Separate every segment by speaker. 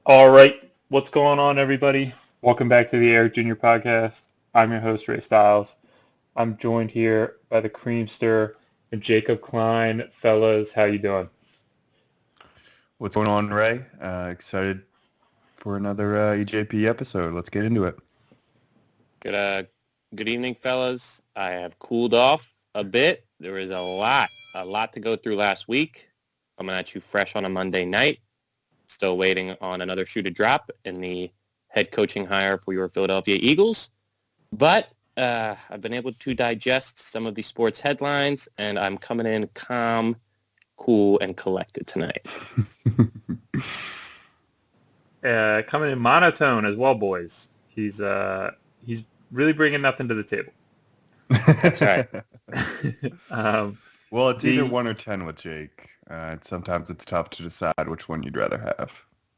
Speaker 1: All right, what's going on, everybody? Welcome back to the Eric Jr. Podcast. I'm your host, Ray Stiles. I'm joined here by the Creamster and Jacob Klein. Fellas, how you doing?
Speaker 2: What's going on, Ray? Excited for another EJP episode. Let's get into it.
Speaker 3: Good evening, fellas. I have cooled off a bit. There was a lot to go through last week. Coming at you fresh on a Monday night. Still waiting on another shoe to drop in the head coaching hire for your Philadelphia Eagles. But I've been able to digest some of the sports headlines, and I'm coming in calm, cool, and collected tonight.
Speaker 1: Coming in monotone as well, boys. He's really bringing nothing to the table.
Speaker 3: That's right.
Speaker 2: Well, it's either 1 or 10 with Jake. Sometimes it's tough to decide which one you'd rather have.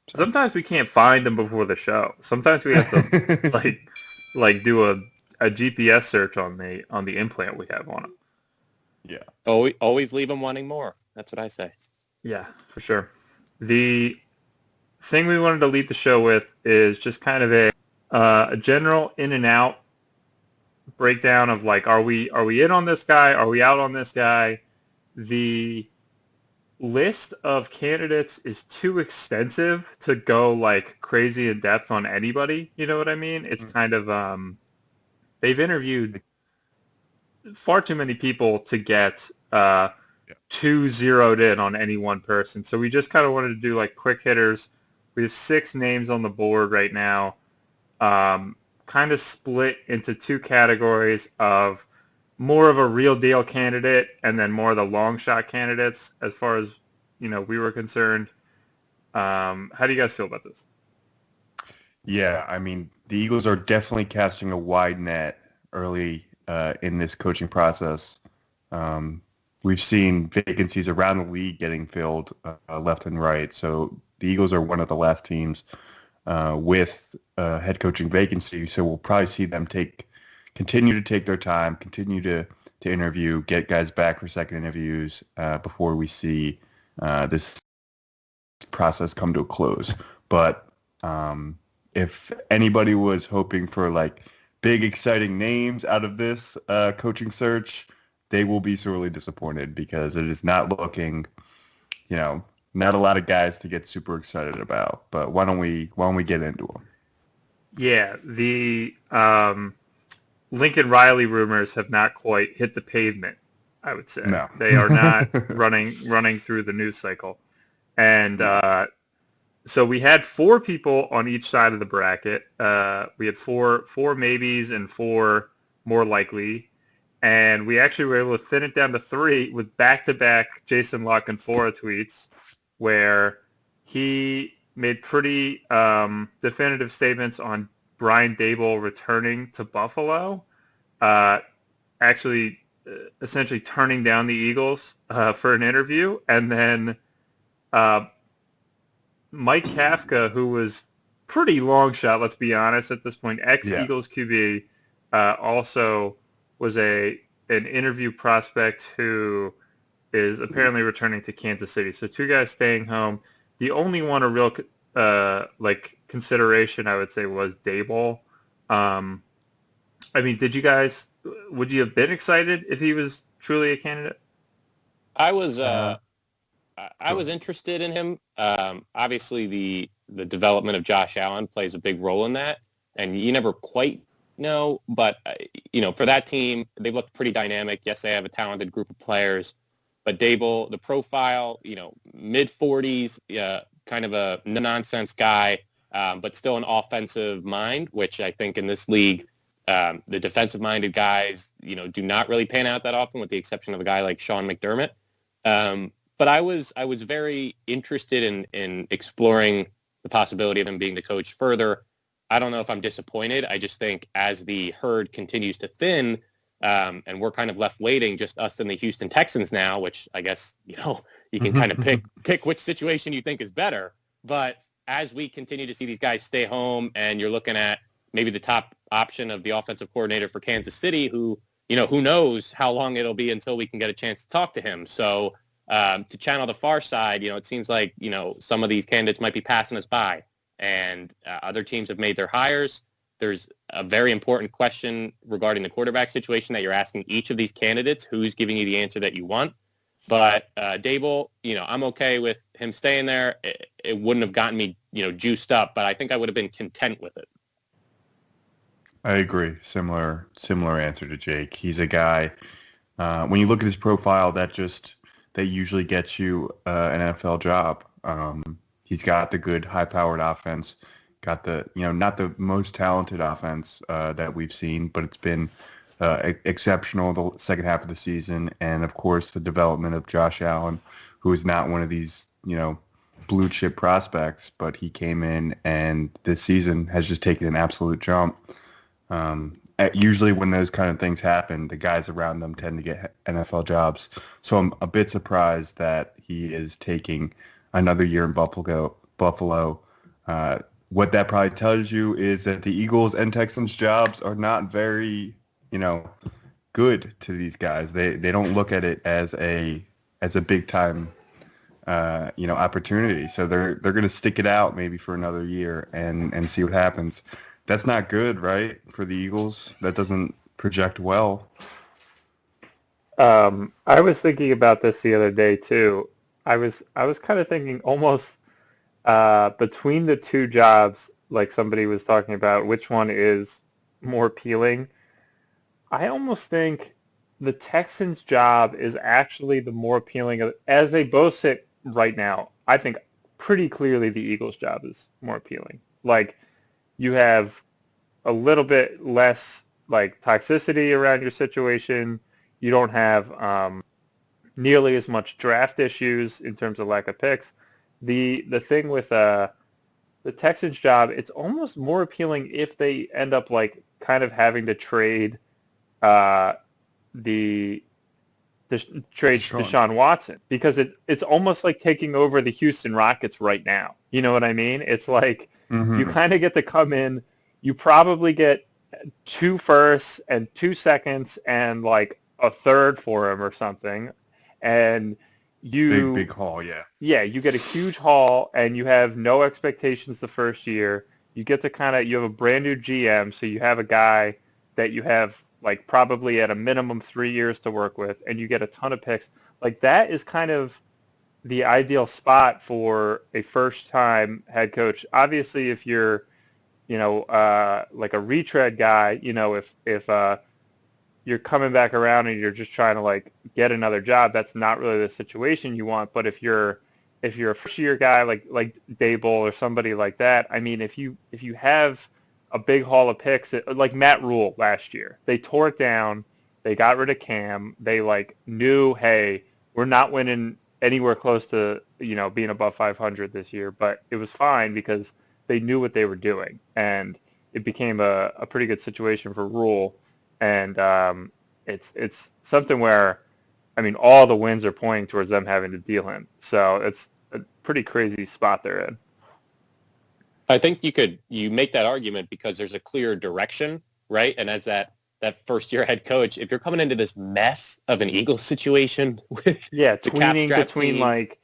Speaker 1: So. Sometimes we can't find them before the show. Sometimes we have to like do a GPS search on the implant we have on him.
Speaker 2: Yeah.
Speaker 3: Always leave them wanting more. That's what I say.
Speaker 1: Yeah, for sure. The thing we wanted to lead the show with is just kind of a general in and out breakdown of like, are we in on this guy? Are we out on this guy? The list of candidates is too extensive to go like crazy in depth on anybody. You know what I mean? It's kind of they've interviewed far too many people to get too zeroed in on any one person. So we just kind of wanted to do like quick hitters. We have 6 names on the board right now, kind of split into 2 categories of more of a real deal candidate and then more of the long shot candidates as far as, we were concerned. How do you guys feel about this?
Speaker 2: Yeah, I mean, the Eagles are definitely casting a wide net early in this coaching process. We've seen vacancies around the league getting filled left and right. So the Eagles are one of the last teams with head coaching vacancy. So we'll probably see them continue to take their time, continue to interview, get guys back for second interviews before we see this process come to a close. But if anybody was hoping for like big exciting names out of this coaching search, they will be sorely disappointed because it is not looking, not a lot of guys to get super excited about. But why don't we get into them?
Speaker 1: Yeah, the Lincoln Riley rumors have not quite hit the pavement, I would say.
Speaker 2: No.
Speaker 1: They are not running through the news cycle. And so we had 4 people on each side of the bracket. We had four maybes and 4 more likely. And we actually were able to thin it down to 3 with back-to-back Jason La Canfora tweets where he made pretty definitive statements on Brian Daboll returning to Buffalo, essentially turning down the Eagles for an interview. And then Mike Kafka, who was pretty long shot, let's be honest, at this point, ex-Eagles QB, also was an interview prospect who is apparently returning to Kansas City. So 2 guys staying home. The only one a real consideration, I would say, was Daboll. I mean, would you have been excited if he was truly a candidate?
Speaker 3: I was interested in him. Obviously, the development of Josh Allen plays a big role in that, and you never quite know. But for that team, they looked pretty dynamic. Yes, they have a talented group of players, but Daboll, the profile, mid-40s, kind of a no-nonsense guy, but still an offensive mind, which I think in this league, the defensive-minded guys, do not really pan out that often, with the exception of a guy like Sean McDermott. But I was very interested in exploring the possibility of him being the coach further. I don't know if I'm disappointed. I just think as the herd continues to thin, and we're kind of left waiting, just us and the Houston Texans now, which I guess, you can kind of pick which situation you think is better. But as we continue to see these guys stay home and you're looking at maybe the top option of the offensive coordinator for Kansas City, who knows how long it'll be until we can get a chance to talk to him. So to channel the far side, it seems like, some of these candidates might be passing us by. and other teams have made their hires. There's a very important question regarding the quarterback situation that you're asking each of these candidates, who's giving you the answer that you want. But Dable, I'm okay with him staying there. It wouldn't have gotten me, juiced up, but I think I would have been content with it.
Speaker 2: I agree. Similar answer to Jake. He's a guy, when you look at his profile, that usually gets you an NFL job. He's got the good high-powered offense, got the, not the most talented offense that we've seen, but it's been exceptional the second half of the season. And, of course, the development of Josh Allen, who is not one of these, blue chip prospects, but he came in and this season has just taken an absolute jump. Usually when those kind of things happen, the guys around them tend to get NFL jobs. So I'm a bit surprised that he is taking another year in Buffalo. What that probably tells you is that the Eagles and Texans jobs are not very, good to these guys. They don't look at it as a big time, opportunity. So they're going to stick it out maybe for another year and see what happens. That's not good, right, for the Eagles? That doesn't project well.
Speaker 1: I was thinking about this the other day too. I was kind of thinking almost between the two jobs, like somebody was talking about, which one is more appealing. I almost think the Texans' job is actually the more appealing, as they both sit right now. I think pretty clearly the Eagles' job is more appealing. Like, you have a little bit less like toxicity around your situation. You don't have nearly as much draft issues in terms of lack of picks. The thing with the Texans job, it's almost more appealing if they end up like kind of having to trade Deshaun Watson, because it's almost like taking over the Houston Rockets right now. You know what I mean? It's like you kind of get to come in. You probably get 2 firsts and 2 seconds and like a third for him or something, and you
Speaker 2: big haul, yeah.
Speaker 1: Yeah, you get a huge haul, and you have no expectations the first year. You get to you have a brand new GM, so you have a guy that you have like probably at a minimum 3 years to work with, and you get a ton of picks. Like, that is kind of the ideal spot for a first-time head coach. Obviously, if you're, like a retread guy, if you're coming back around and you're just trying to like get another job, that's not really the situation you want. But if you're a first-year guy like Dable or somebody like that, I mean, if you have a big haul of picks, like Matt Rule last year, they tore it down. They got rid of Cam. They like knew, hey, we're not winning anywhere close to being above 500 this year, but it was fine because they knew what they were doing, and it became a pretty good situation for Rule. And it's something where, I mean, all the wins are pointing towards them having to deal him. So it's a pretty crazy spot they're in.
Speaker 3: I think you make that argument because there's a clear direction, right? And as that first-year head coach, if you're coming into this mess of an Eagles situation with
Speaker 1: tweening between team, like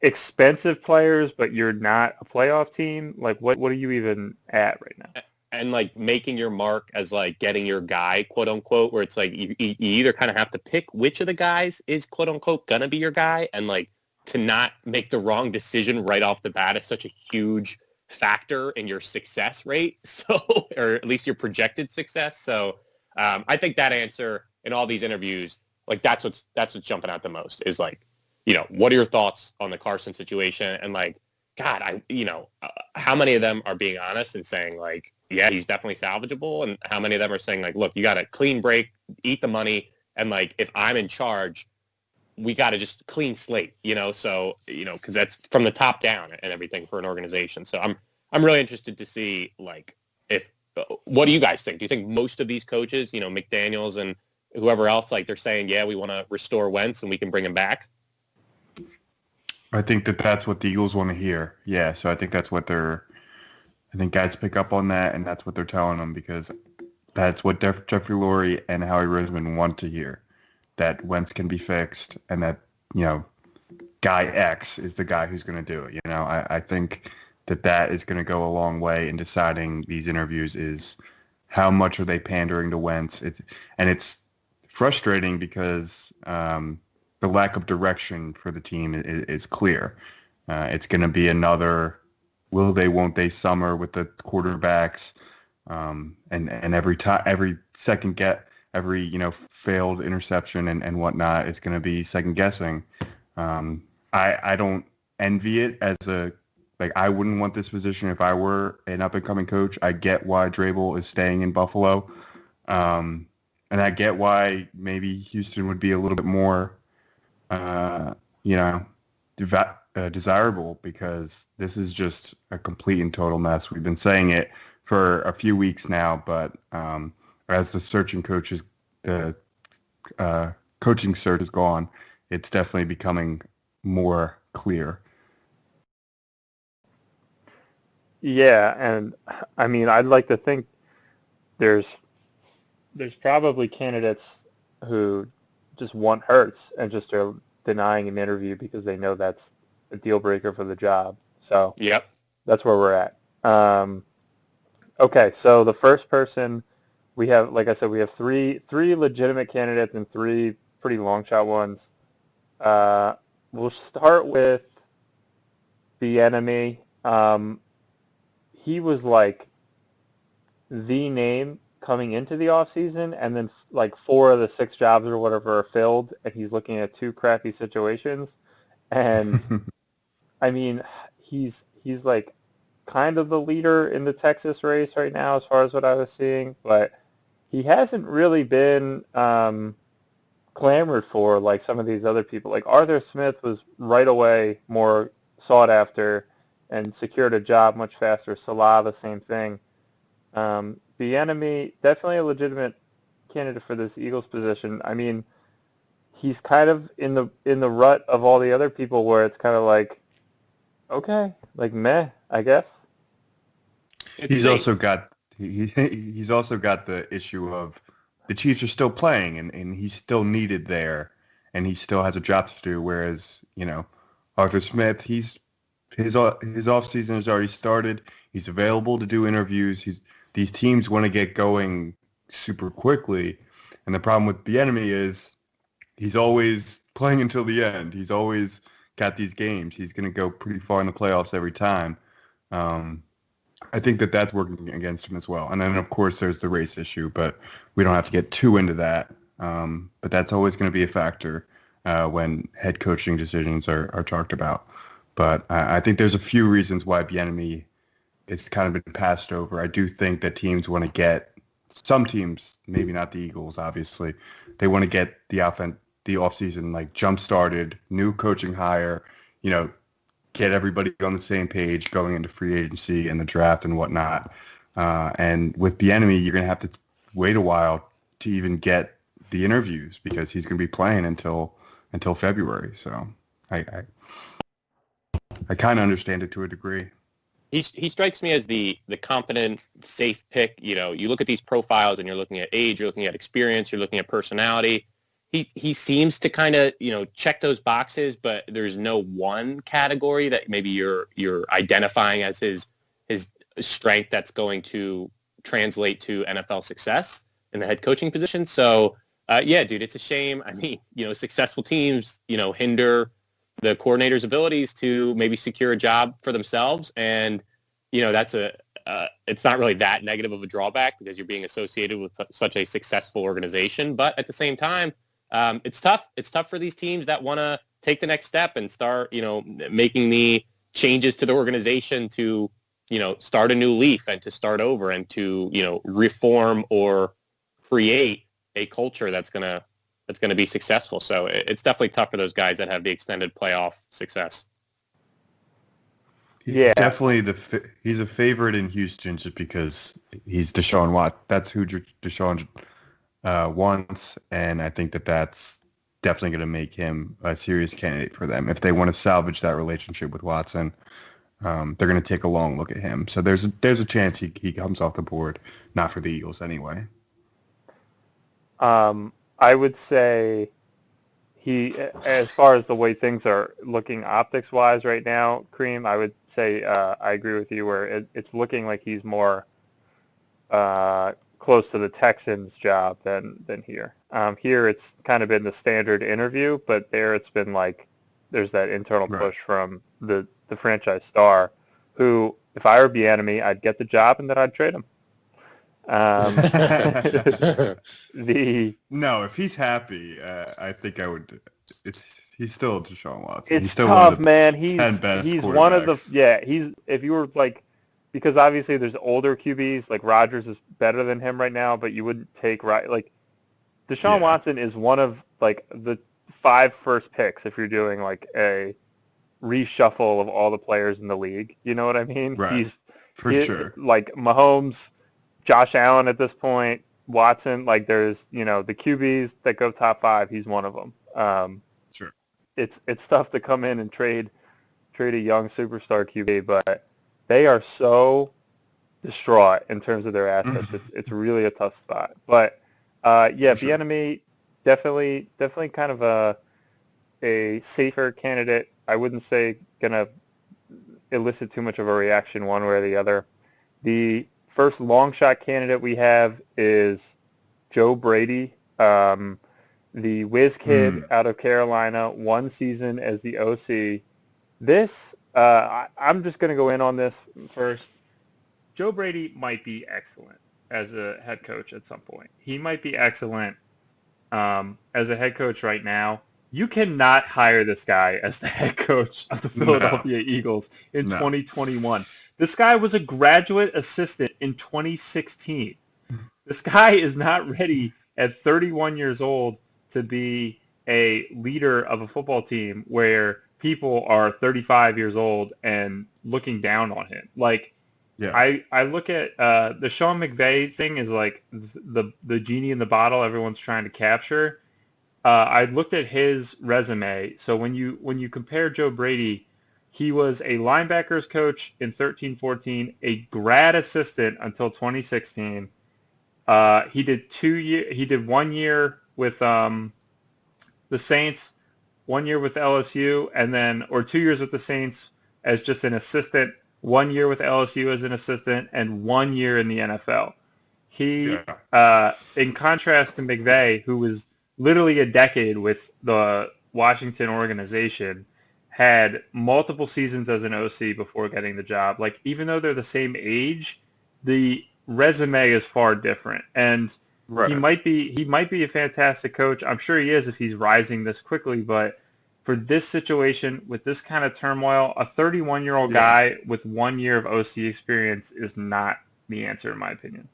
Speaker 1: expensive players, but you're not a playoff team, like what are you even at right now?
Speaker 3: And like making your mark as like getting your guy, quote unquote, where it's like you either kind of have to pick which of the guys is quote unquote gonna be your guy, and like to not make the wrong decision right off the bat is such a huge factor in your success rate, so, or at least your projected success. So I think that answer in all these interviews, like that's what's jumping out the most is like, what are your thoughts on the Carson situation? And like, God, how many of them are being honest and saying like, yeah, he's definitely salvageable, and how many of them are saying like, look, you got a clean break, eat the money, and like if I'm in charge, we got to just clean slate, so, because that's from the top down and everything for an organization. So I'm really interested to see, like, what do you guys think? Do you think most of these coaches, McDaniels and whoever else, like they're saying, yeah, we want to restore Wentz and we can bring him back?
Speaker 2: I think that's what the Eagles want to hear. Yeah, so I think that's what I think guys pick up on that, and that's what they're telling them, because that's what Jeffrey Lurie and Howie Roseman want to hear. That Wentz can be fixed, and that, guy X is the guy who's going to do it. I think that is going to go a long way in deciding these interviews is how much are they pandering to Wentz. It's frustrating because the lack of direction for the team is clear. It's going to be another will they, won't they summer with the quarterbacks, and every second every failed interception and whatnot is going to be second guessing. I don't envy it I wouldn't want this position if I were an up-and-coming coach. I get why Drabel is staying in Buffalo. And I get why maybe Houston would be a little bit more, desirable, because this is just a complete and total mess. We've been saying it for a few weeks now, but as the coaching search has gone, it's definitely becoming more clear.
Speaker 1: Yeah, and I mean, I'd like to think there's probably candidates who just want Hurts and just are denying an interview because they know that's a deal breaker for the job. So
Speaker 3: yep,
Speaker 1: that's where we're at. Okay, so the first person we have, like I said, we have three legitimate candidates and three pretty long shot ones. We'll start with Bieniemy. He was like the name coming into the offseason, and then like 4 of the 6 jobs or whatever are filled, and he's looking at 2 crappy situations. And I mean, he's like kind of the leader in the Texas race right now as far as what I was seeing, but he hasn't really been clamored for like some of these other people. Like Arthur Smith was right away more sought after and secured a job much faster. Salah, the same thing. Bieniemy, definitely a legitimate candidate for this Eagles position. I mean, he's kind of in the rut of all the other people where it's kind of like, okay, like meh, I guess.
Speaker 2: He's also got the issue of the Chiefs are still playing, and he's still needed there, and he still has a job to do. Whereas Arthur Smith, his off season has already started. He's available to do interviews. These teams want to get going super quickly, and the problem with Bieniemy is he's always playing until the end. He's always got these games. He's going to go pretty far in the playoffs every time. I think that's working against him as well. And then, of course, there's the race issue, but we don't have to get too into that. But that's always going to be a factor when head coaching decisions are talked about. But I think there's a few reasons why Bieniemy is kind of been passed over. I do think that teams want to get some teams, maybe not the Eagles, obviously, they want to get the offseason like jump started, new coaching hire, get everybody on the same page going into free agency and the draft and whatnot. And with Bieniemy, you're going to have to wait a while to even get the interviews because he's going to be playing until February. So I kind of understand it to a degree.
Speaker 3: He strikes me as the competent, safe pick. You look at these profiles and you're looking at age, you're looking at experience, you're looking at personality. He seems to kind of check those boxes, but there's no one category that maybe you're identifying as his strength that's going to translate to NFL success in the head coaching position. So yeah, dude, it's a shame. I mean, successful teams hinder the coordinator's abilities to maybe secure a job for themselves, and that's it's not really that negative of a drawback because you're being associated with such a successful organization. But at the same time, it's tough. It's tough for these teams that want to take the next step and start, making the changes to the organization to, start a new leaf and to start over and to, reform or create a culture that's going to be successful. So it's definitely tough for those guys that have the extended playoff success.
Speaker 2: He's definitely he's a favorite in Houston just because he's Deshaun Watson. That's who Deshaun wants, and I think that's definitely going to make him a serious candidate for them. If they want to salvage that relationship with Watson, they're going to take a long look at him. So there's a chance he comes off the board, not for the Eagles anyway.
Speaker 1: I would say as far as the way things are looking optics-wise right now, Cream, I would say I agree with you where it's looking like he's more close to the Texans' job than here. Here it's kind of been the standard interview, but there it's been like there's that internal push from the franchise star who, if I were Bieniemy, I'd get the job and then I'd trade him.
Speaker 2: No, if he's happy, I think I would. He's still Deshaun Watson.
Speaker 1: It's
Speaker 2: he's still
Speaker 1: tough, man. He's one of the he's if you were like because obviously there's older QBs like Rodgers is better than him right now, but you wouldn't take like Deshaun Watson is one of like the 5 first picks if you're doing like a reshuffle of all the players in the league. You know what I mean?
Speaker 2: Right.
Speaker 1: He's
Speaker 2: sure.
Speaker 1: Like Mahomes, Josh Allen at this point, Watson, like there's, the QBs that go top 5, he's one of them.
Speaker 2: Sure.
Speaker 1: It's tough to come in and trade a young superstar QB, but they are so distraught in terms of their assets. It's really a tough spot. But Bieniemy definitely kind of a safer candidate. I wouldn't say gonna elicit too much of a reaction one way or the other. The first long shot candidate we have is Joe Brady, the whiz kid out of Carolina, 1 season as the OC. This, I'm just going to go in on this first. Joe Brady might be excellent as a head coach at some point. He might be excellent as a head coach right now. You cannot hire this guy as the head coach of the Philadelphia Eagles in 2021. This guy was a graduate assistant in 2016. This guy is not ready at 31 years old to be a leader of a football team where people are 35 years old and looking down on him. Like, I look at the Sean McVay thing is like the genie in the bottle everyone's trying to capture. I looked at his resume. So when you compare Joe Brady, he was a linebackers coach in 13-14, a grad assistant until 2016. He did 1 year with the Saints, 1 year with LSU, or 2 years with the Saints as just an assistant, 1 year with LSU as an assistant, and 1 year in the NFL. He, in contrast to McVay, who was literally a decade with the Washington organization, had multiple seasons as an OC before getting the job. Like, even though they're the same age, the resume is far different. And he might be a fantastic coach. I'm sure he is if he's rising this quickly, but for this situation with this kind of turmoil, a 31-year-old guy with 1 year of OC experience is not the answer in my opinion.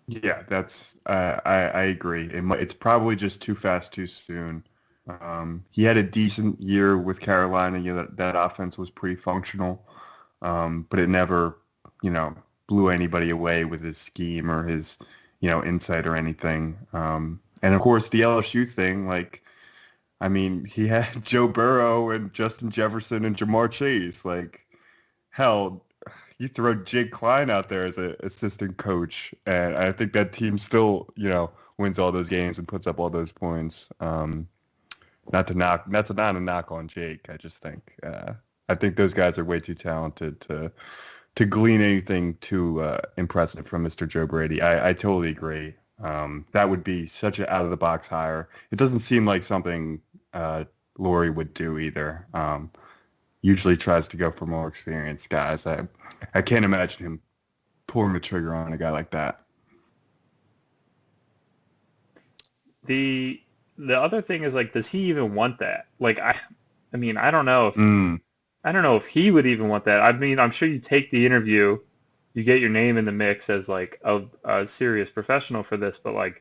Speaker 2: Yeah, that's I agree. It's probably just too fast, too soon. He had a decent year with Carolina. That offense was pretty functional, but it never, blew anybody away with his scheme or his, insight or anything. And of course, the LSU thing, he had Joe Burrow and Justin Jefferson and Jamar Chase. Like, hell, you throw Jake Klein out there as an assistant coach, and I think that team still, wins all those games and puts up all those points. Not a knock on Jake. I just think I think those guys are way too talented to glean anything too impressive from Mr. Joe Brady. I totally agree. That would be such an out of the box hire. It doesn't seem like something Laurie would do either. Usually tries to go for more experienced guys. I can't imagine him pulling the trigger on a guy like that.
Speaker 1: The other thing is, does he even want that? I don't know if he would even want that. I mean, I'm sure you take the interview, you get your name in the mix as a serious professional for this, but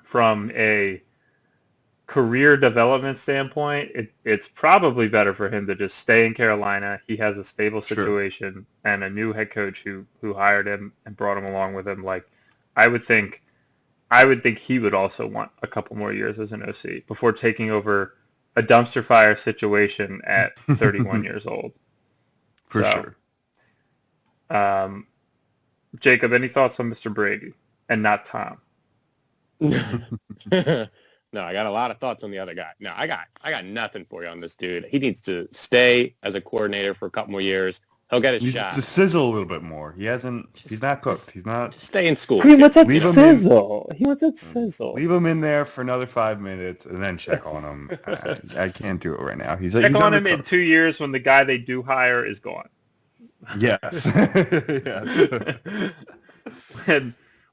Speaker 1: from a career development standpoint, it's probably better for him to just stay in Carolina. He has a stable situation and a new head coach who hired him and brought him along with him. I would think he would also want a couple more years as an OC before taking over a dumpster fire situation at 31 years old.
Speaker 2: For sure.
Speaker 1: Jacob, any thoughts on Mr. Brady and not Tom?
Speaker 3: No, I got a lot of thoughts on the other guy. No, I got nothing for you on this dude. He needs to stay as a coordinator for a couple more years. He'll get his shot.
Speaker 2: To sizzle a little bit more. He's not cooked. He's not.
Speaker 3: Just stay in school.
Speaker 1: He wants that
Speaker 2: Leave him
Speaker 1: sizzle. He wants that sizzle.
Speaker 2: Leave him in there for another 5 minutes and then check on him. I can't do it right now. He's
Speaker 1: Check on him in 2 years when the guy they do hire is gone.
Speaker 2: Yes.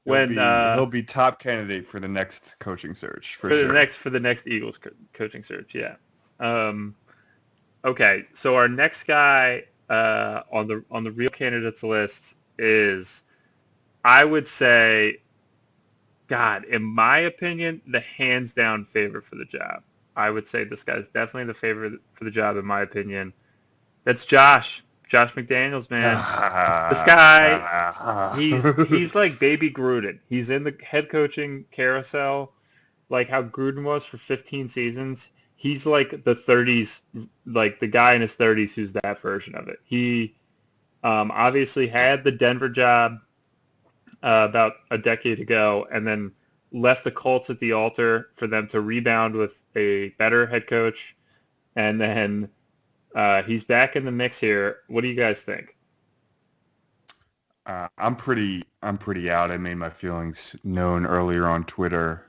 Speaker 1: When
Speaker 2: he'll be top candidate for the next coaching search for sure.
Speaker 1: the next Eagles coaching search. Yeah. Okay. So our next guy on the real candidates list is, I would say, God, in my opinion, the hands down favorite for the job. I would say this guy's definitely the favorite for the job in my opinion. That's Josh McDaniels, man. This guy, he's like baby Gruden. He's in the head coaching carousel, like how Gruden was for 15 seasons. He's like the 30s, like the guy in his 30s who's that version of it. He obviously had the Denver job about a decade ago and then left the Colts at the altar for them to rebound with a better head coach. And then he's back in the mix here. What do you guys think?
Speaker 2: I'm pretty out. I made my feelings known earlier on Twitter.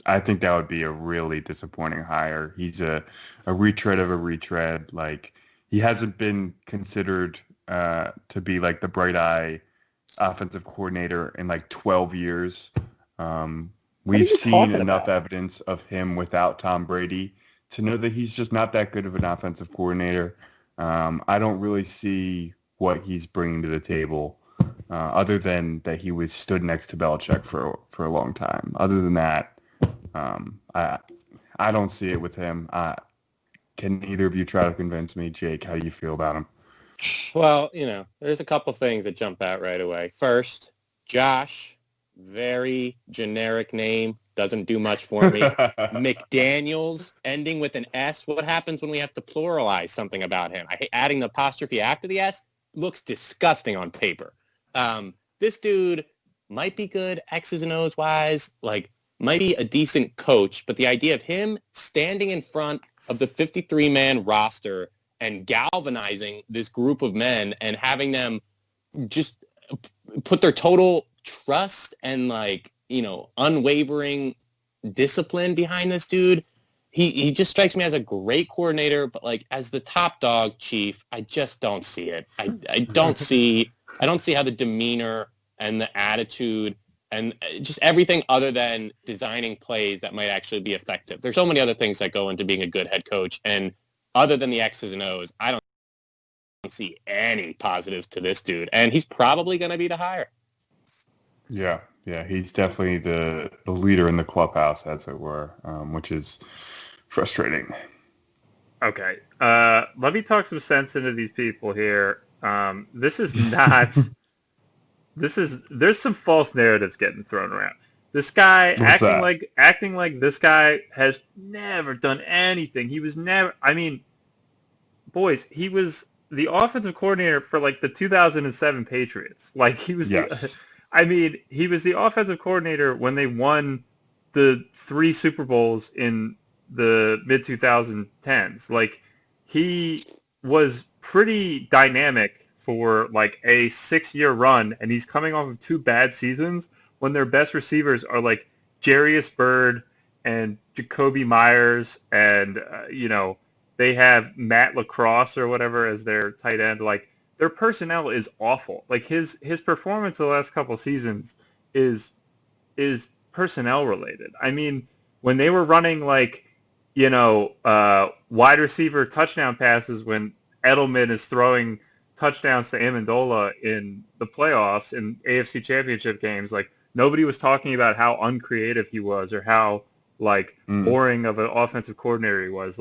Speaker 2: I think that would be a really disappointing hire. He's a retread of a retread. Like, he hasn't been considered to be like the bright eye offensive coordinator in like 12 years. We've seen enough evidence of him without Tom Brady to know that he's just not that good of an offensive coordinator. I don't really see what he's bringing to the table, other than that he was stood next to Belichick for a long time. Other than that, I don't see it with him. Can either of you try to convince me? Jake, how do you feel about him?
Speaker 3: Well, there's a couple things that jump out right away. First, Josh, very generic name, doesn't do much for me. McDaniels, ending with an S. What happens when we have to pluralize something about him? I hate adding the apostrophe after the S. Looks disgusting on paper. This dude might be good X's and O's wise, like might be a decent coach, but the idea of him standing in front of the 53-man roster and galvanizing this group of men and having them just put their total trust and unwavering discipline behind this dude, he just strikes me as a great coordinator, but as the top dog, Chief, I just don't see it. I don't see how the demeanor and the attitude and just everything other than designing plays that might actually be effective. There's so many other things that go into being a good head coach, and other than the X's and O's, I don't see any positives to this dude, and he's probably going to be the hire.
Speaker 2: Yeah, he's definitely the leader in the clubhouse, as it were, which is frustrating.
Speaker 1: Okay, let me talk some sense into these people here. This is not... there's some false narratives getting thrown around. This guy acting like this guy has never done anything. He was never, boys, he was the offensive coordinator for the 2007 Patriots. He was he was the offensive coordinator when they won the 3 Super Bowls in the mid 2010s. He was pretty dynamic for a 6-year run, and he's coming off of 2 bad seasons when their best receivers are Jarius Byrd and Jacoby Myers, and they have Matt LaCrosse or whatever as their tight end. Their personnel is awful. His performance the last couple seasons is personnel related. When they were running wide receiver touchdown passes when Edelman is throwing touchdowns to Amendola in the playoffs in AFC Championship games, nobody was talking about how uncreative he was or how boring of an offensive coordinator he was.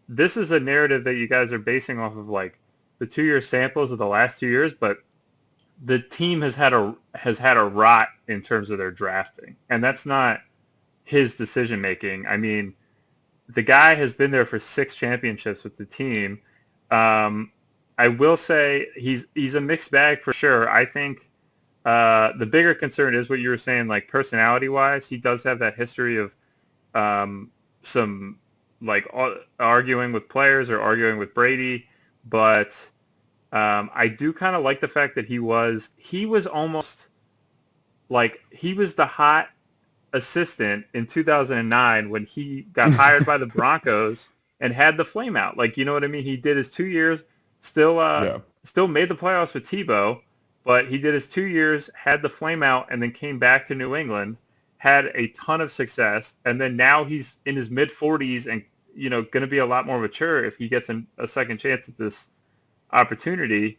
Speaker 1: This is a narrative that you guys are basing off of the 2-year samples of the last 2 years, but the team has had a rot in terms of their drafting, and that's not his decision making. The guy has been there for 6 championships with the team. I will say he's a mixed bag for sure. I think the bigger concern is what you were saying, personality-wise. He does have that history of some like arguing with players or arguing with Brady, but I do kind of like the fact that he was almost like he was the hot assistant in 2009 when he got hired by the Broncos and had the flame out. Like, you know what I mean? He did his 2 years, still made the playoffs with Tebow, but he did his 2 years, had the flame out, and then came back to New England, had a ton of success, and then now he's in his mid-40s and, you know, going to be a lot more mature if he gets a second chance at this opportunity.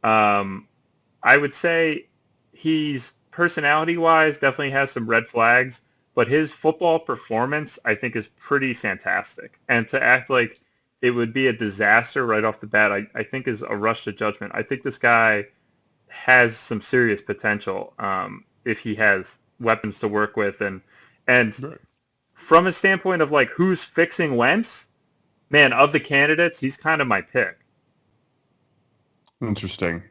Speaker 1: I would say he's personality-wise definitely has some red flags, but his football performance I think is pretty fantastic. And to act like it would be a disaster right off the bat, I think is a rush to judgment. I think this guy has some serious potential if he has weapons to work with. And right. From a standpoint of like who's fixing Wentz, man, of the candidates, he's kind of my pick.
Speaker 2: Interesting.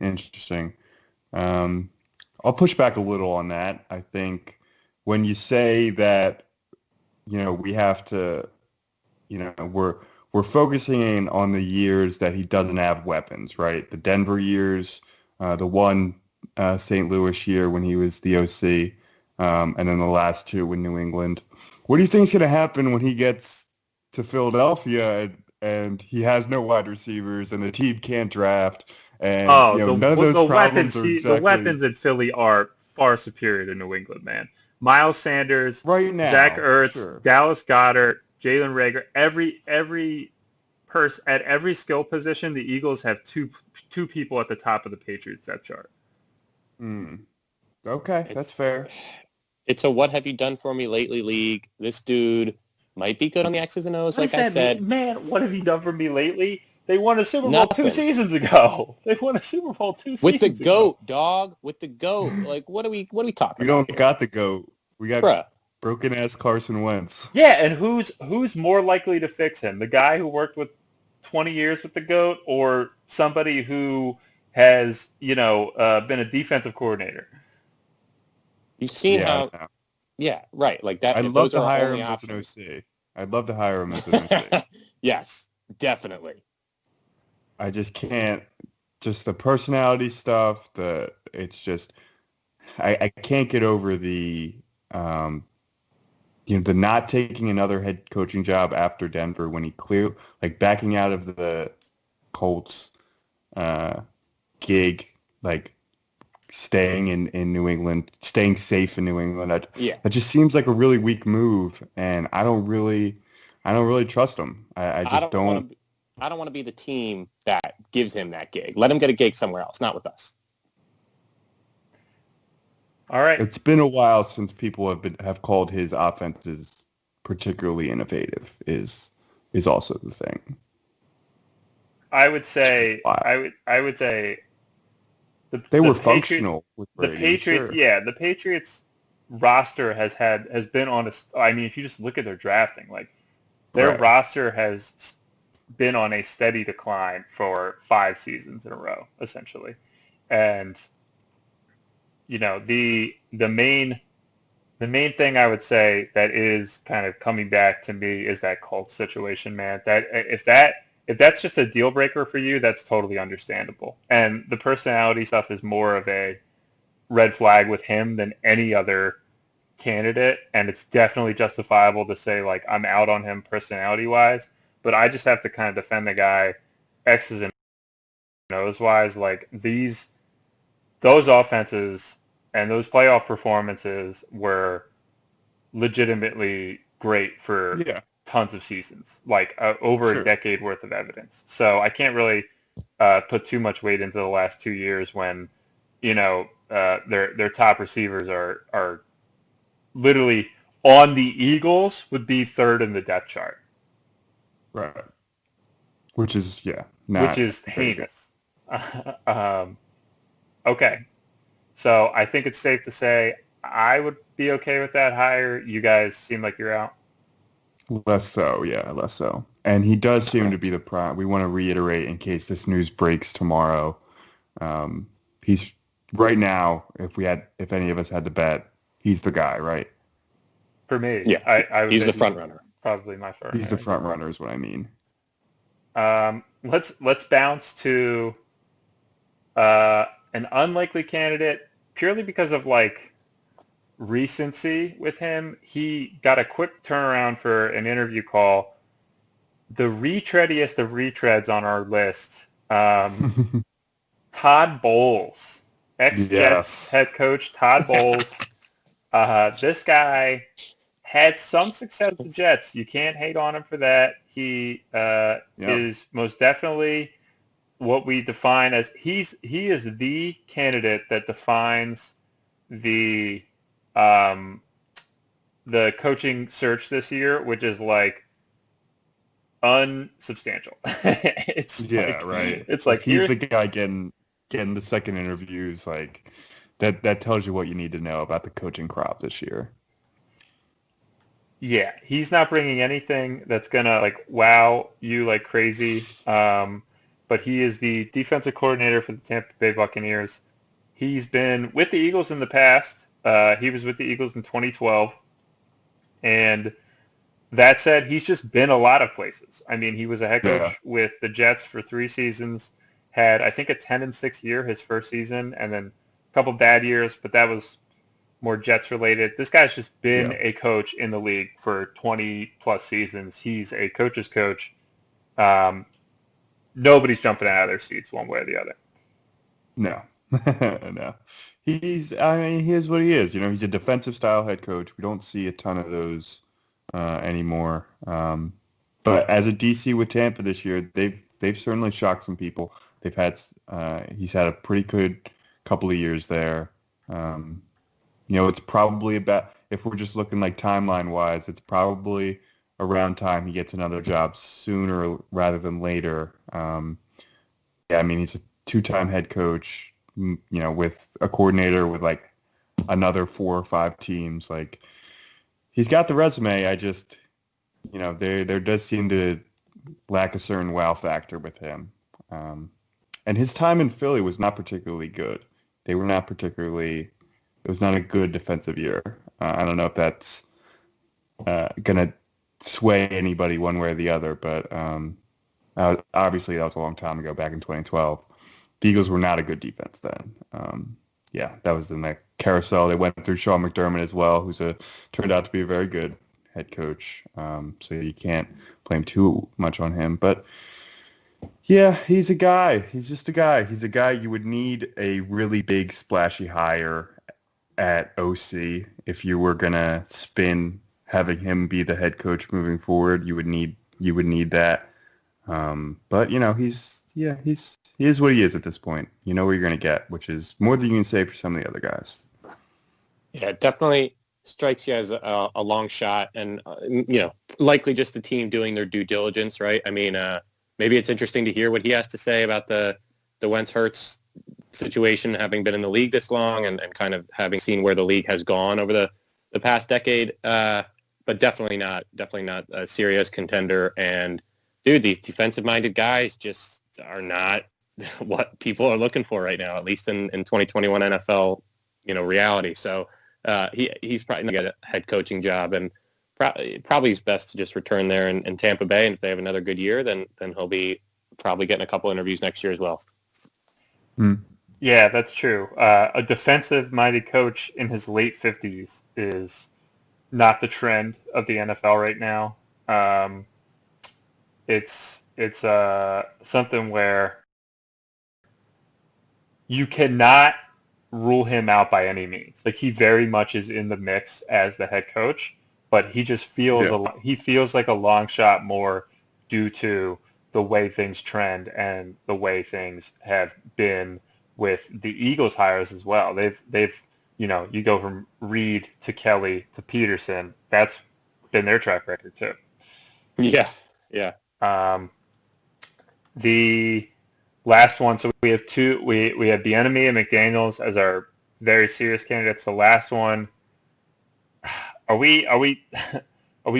Speaker 2: I'll push back a little on that. I think when you say that, you know, we have to, you know, we're focusing in on the years that he doesn't have weapons, right? The Denver years, the one St. Louis year when he was the OC, and then the last two in New England. What do you think is going to happen when he gets to Philadelphia and he has no wide receivers and the team can't draft? And none of those problems
Speaker 1: the weapons in Philly are far superior to New England, man. Miles Sanders,
Speaker 2: right now,
Speaker 1: Zach Ertz,
Speaker 2: sure.
Speaker 1: Dallas Goedert, Jalen Reagor, every person at every skill position, the Eagles have two people at the top of the Patriots depth chart.
Speaker 2: Okay, that's fair.
Speaker 3: It's a what have you done for me lately league. This dude might be good on the X's and O's, like I said.
Speaker 1: Man, what have you done for me lately? They won a Super Bowl 2 seasons ago. With the
Speaker 3: GOAT, dog. With the GOAT. Like, what are we talking about?
Speaker 2: We don't
Speaker 3: here?
Speaker 2: got the GOAT. We got broken ass Carson Wentz.
Speaker 1: Yeah, and who's more likely to fix him? The guy who worked with 20 years with the GOAT, or somebody who has, been a defensive coordinator?
Speaker 3: You've seen how. No. Yeah, right. Like that.
Speaker 2: I'd love to hire him as an OC. I'd love to hire him as an OC.
Speaker 3: Yes, definitely.
Speaker 2: I just can't. Just the personality stuff. It's just. I can't get over the. The not taking another head coaching job after Denver when he backing out of the Colts gig, like staying in New England, staying safe in New England. That just seems like a really weak move, and I don't really trust him. I don't
Speaker 3: want to be the team that gives him that gig. Let him get a gig somewhere else, not with us.
Speaker 1: All right.
Speaker 2: It's been a while since people have called his offenses particularly innovative. Is also the thing.
Speaker 1: I would say
Speaker 2: they were functional with Brady.
Speaker 1: The Patriots,
Speaker 2: sure.
Speaker 1: The Patriots roster has been on if you just look at their drafting, like their roster has been on a steady decline for 5 seasons in a row, essentially, and. The main thing I would say that is kind of coming back to me is that Colts situation, man. That if that's just a deal breaker for you, that's totally understandable. And the personality stuff is more of a red flag with him than any other candidate, and it's definitely justifiable to say like I'm out on him personality wise. But I just have to kind of defend the guy X's and O's wise, like those offenses and those playoff performances were legitimately great for tons of seasons, like over a decade worth of evidence. So I can't really put too much weight into the last 2 years when, their top receivers are literally on the Eagles would be third in the depth chart.
Speaker 2: Right. Which is
Speaker 1: heinous. Okay. So I think it's safe to say I would be okay with that hire. You guys seem like you're out.
Speaker 2: Less so. And he does seem to be the prime. We want to reiterate in case this news breaks tomorrow. He's right now, if any of us had to bet, he's the guy, right?
Speaker 1: for me.
Speaker 3: Yeah,
Speaker 1: I would
Speaker 3: he's
Speaker 1: say
Speaker 3: the front runner.
Speaker 1: Probably my front runner.
Speaker 2: He's the front runner is what I mean.
Speaker 1: Let's bounce to an unlikely candidate purely because of like recency with him. He got a quick turnaround for an interview call. The retreadiest of retreads on our list, Todd Bowles, ex-Jets
Speaker 2: Yes.
Speaker 1: head coach Todd Bowles. This guy had some success with the Jets. You can't hate on him for that. He is most definitely what we define as he is the candidate that defines the coaching search this year, which is like unsubstantial.
Speaker 2: Right.
Speaker 1: It's like
Speaker 2: he's the guy getting the second interviews. Like that tells you what you need to know about the coaching crop this year.
Speaker 1: Yeah, he's not bringing anything that's gonna like wow you like crazy. But he is the defensive coordinator for the Tampa Bay Buccaneers. He's been with the Eagles in the past. He was with the Eagles in 2012, and that said, he's just been a lot of places. I mean, he was a head coach with the Jets for 3 seasons, had, I think, a 10-6 year his first season, and then a couple bad years, but that was more Jets related. This guy's just been a coach in the league for 20-plus seasons. He's a coach's coach. Nobody's jumping out of their seats one way or the other.
Speaker 2: No. No. He is what he is. You know, he's a defensive style head coach. We don't see a ton of those anymore. But as a DC with Tampa this year, they've certainly shocked some people. He's had a pretty good couple of years there. You know, it's probably about, if we're just looking like timeline wise, it's probably around time he gets another job sooner rather than later. I mean, he's a 2-time head coach, you know, with a coordinator with like another 4 or 5 teams. Like, he's got the resume. I just, you know, there does seem to lack a certain wow factor with him. And his time in Philly was not particularly good. They were not particularly, it was not a good defensive year. I don't know if that's going to sway anybody one way or the other, but obviously that was a long time ago, back in 2012. The Eagles were not a good defense then. That was the next carousel. They went through Sean McDermott as well, who's turned out to be a very good head coach. So you can't blame too much on him. But yeah, he's a guy. He's just a guy. He's a guy you would need a really big splashy hire at OC if you were gonna spin having him be the head coach moving forward. You would need that. But you know, he is what he is at this point. You know what you're gonna get, which is more than you can say for some of the other guys.
Speaker 3: Yeah, definitely strikes you as a long shot, and you know, likely just the team doing their due diligence, right? I mean, maybe it's interesting to hear what he has to say about the Wentz-Hurts situation, having been in the league this long and kind of having seen where the league has gone over the past decade. But definitely not a serious contender. And dude, these defensive-minded guys just are not what people are looking for right now, at least in 2021 NFL, you know, reality. So he's probably not going to get a head coaching job, and probably it's best to just return there in Tampa Bay. And if they have another good year, then he'll be probably getting a couple interviews next year as well.
Speaker 1: Yeah, that's true. A defensive-minded coach in his late 50s is not the trend of the NFL right now. It's something where you cannot rule him out by any means. Like, he very much is in the mix as the head coach, but he just feels he feels like a long shot more due to the way things trend and the way things have been with the Eagles hires as well. They've you know, you go from Reed to Kelly to Peterson. That's been their track record too.
Speaker 3: Yeah.
Speaker 1: The last one, so we have two. We have the enemy and McDaniels as our very serious candidates. The last one, are we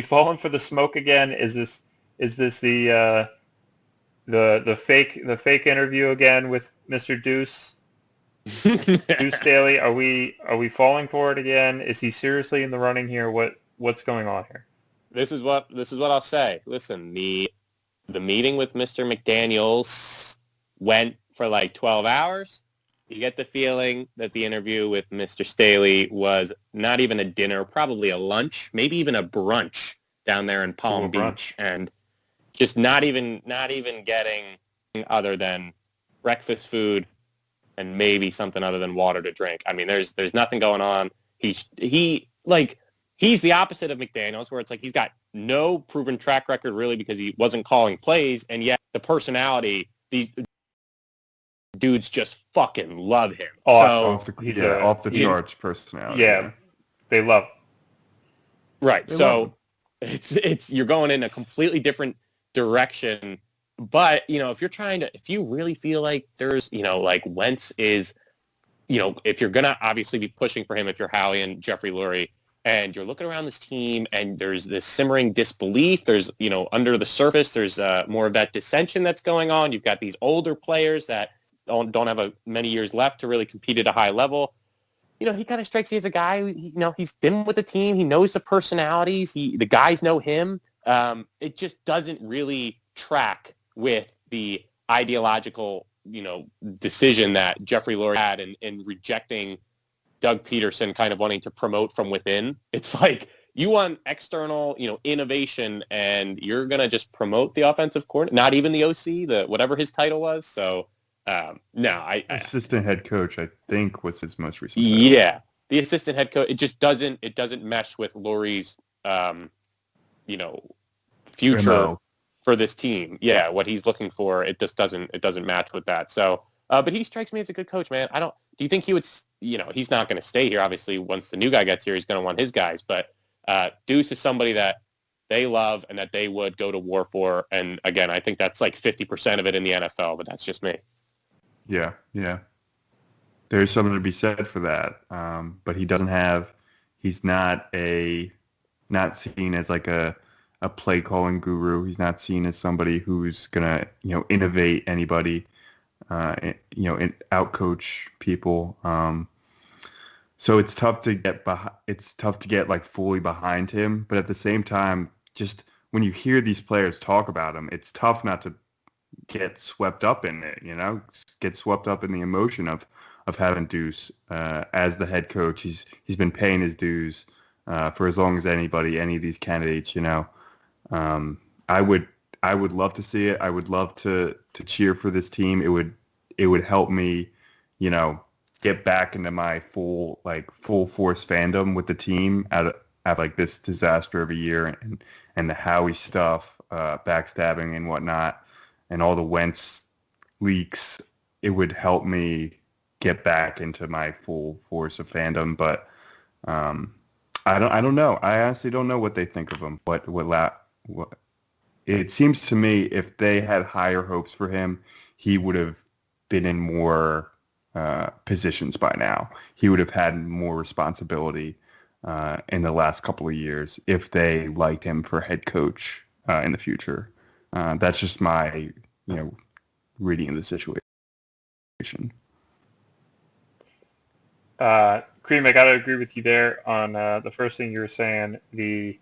Speaker 1: falling for the smoke again? Is this the fake interview again with Mr. Deuce? Deuce Staley, are we falling for it again? Is he seriously in the running here? What what's going on here?
Speaker 3: This is what I'll say. Listen, the meeting with Mr. McDaniels went for like 12 hours. You get the feeling that the interview with Mr. Staley was not even a dinner, probably a lunch, maybe even a brunch down there in Palm Beach, and just not even getting other than breakfast food and maybe something other than water to drink. I mean, there's nothing going on. He's the opposite of McDaniels, where it's like he's got no proven track record really because he wasn't calling plays, and yet the personality, these dudes just fucking love him.
Speaker 1: Awesome.
Speaker 2: So, off the charts personality.
Speaker 1: Yeah, they love him.
Speaker 3: Right. So it's you're going in a completely different direction. But, if you really feel like there's, like Wentz is, if you're going to obviously be pushing for him, if you're Howie and Jeffrey Lurie, and you're looking around this team and there's this simmering disbelief, there's, under the surface, there's more of that dissension that's going on. You've got these older players that don't have many years left to really compete at a high level. He kind of strikes me as a guy who, he's been with the team. He knows the personalities. The guys know him. It just doesn't really track with the ideological, decision that Jeffrey Lurie had in rejecting Doug Peterson, kind of wanting to promote from within. It's like you want external, innovation, and you're going to just promote the offensive coordinator, not even the OC, whatever his title was. So,
Speaker 2: assistant head coach, I think, was his most recent title.
Speaker 3: Yeah, the assistant head coach. It just doesn't mesh with Lurie's, future.
Speaker 2: MO.
Speaker 3: For this team. Yeah, what he's looking for, it just doesn't match with that. So, but he strikes me as a good coach, man. Do you think he would, he's not going to stay here. Obviously, once the new guy gets here, he's going to want his guys. But Deuce is somebody that they love and that they would go to war for. And again, I think that's like 50% of it in the NFL, but that's just me.
Speaker 2: Yeah. There's something to be said for that. But he's not seen as like a play calling guru. He's not seen as somebody who's gonna, innovate anybody, outcoach people. So it's tough to get like fully behind him. But at the same time, just when you hear these players talk about him, it's tough not to get swept up in it. Get swept up in the emotion of having Deuce as the head coach. He's been paying his dues for as long as any of these candidates. I would love to see it. I would love to cheer for this team. It would help me, get back into my full force fandom with the team out of like this disaster of a year and the Howie stuff, backstabbing and whatnot, and all the Wentz leaks. It would help me get back into my full force of fandom, but I don't know. I honestly don't know what they think of him. What it seems to me, if they had higher hopes for him, he would have been in more positions by now. He would have had more responsibility in the last couple of years if they liked him for head coach in the future. That's just my, reading of the situation.
Speaker 1: Cream, I got to agree with you there on the first thing you were saying. The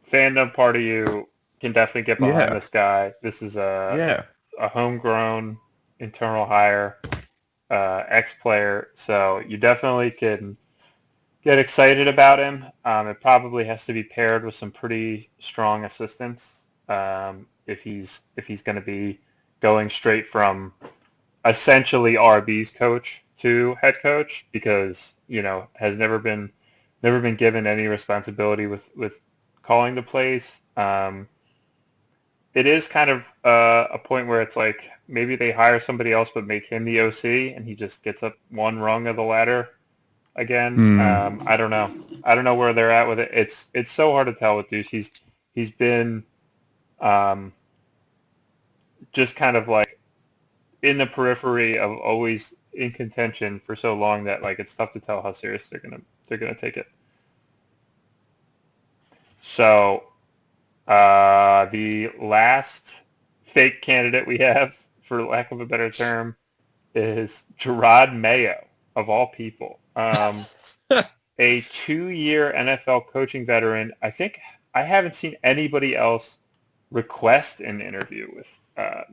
Speaker 1: fandom part of you can definitely get behind this guy. This is a homegrown internal hire, ex-player, so you definitely can get excited about him. It probably has to be paired with some pretty strong assistance if he's going to be going straight from essentially RB's coach to head coach, because has never been given any responsibility with calling the plays. It is kind of a point where it's like maybe they hire somebody else but make him the OC and he just gets up one rung of the ladder again. I don't know where they're at with it. It's so hard to tell with Deuce. He's been just kind of like in the periphery of always in contention for so long that like it's tough to tell how serious they're gonna take it. So the last fake candidate we have, for lack of a better term, is Gerard Mayo, of all people. a 2-year NFL coaching veteran. I think I haven't seen anybody else request an interview with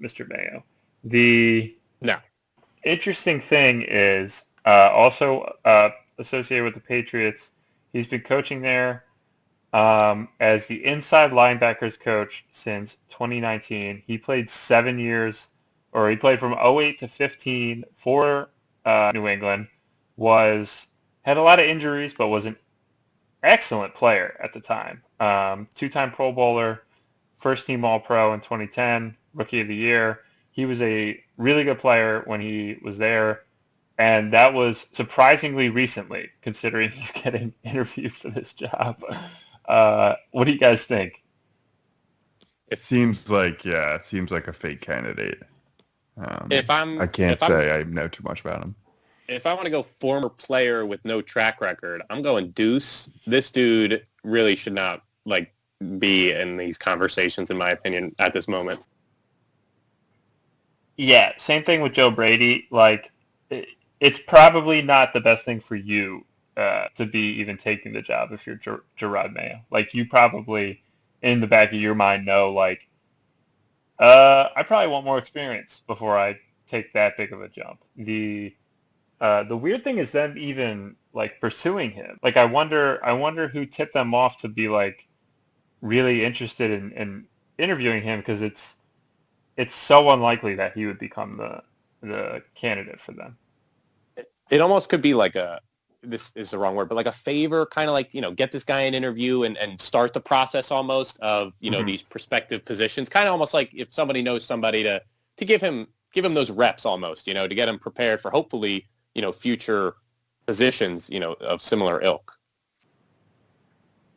Speaker 1: Mr. Mayo. The
Speaker 3: No.
Speaker 1: interesting thing is also associated with the Patriots, he's been coaching there as the inside linebackers coach since 2019. He played 7 years, or he played from 08 to 15 for New England, had a lot of injuries, but was an excellent player at the time. 2-time Pro Bowler, first team All-Pro in 2010, Rookie of the Year. He was a really good player when he was there, and that was surprisingly recently, considering he's getting interviewed for this job. What do you guys think?
Speaker 2: It seems like a fake candidate. I can't say I know too much about him.
Speaker 3: If I want to go former player with no track record, I'm going Deuce. This dude really should not be in these conversations, in my opinion, at this moment.
Speaker 1: Yeah, same thing with Joe Brady. It's probably not the best thing for you to be even taking the job if you're Gerard Mayo. You probably, in the back of your mind, know, I probably want more experience before I take that big of a jump. The weird thing is them even pursuing him. I wonder who tipped them off to be really interested in interviewing him, because it's so unlikely that he would become the candidate for them.
Speaker 3: It almost could be this is the wrong word, but a favor, kind of get this guy an interview and start the process almost of, these prospective positions. Kind of almost like if somebody knows somebody to give him those reps almost, to get him prepared for hopefully, future positions, of similar ilk.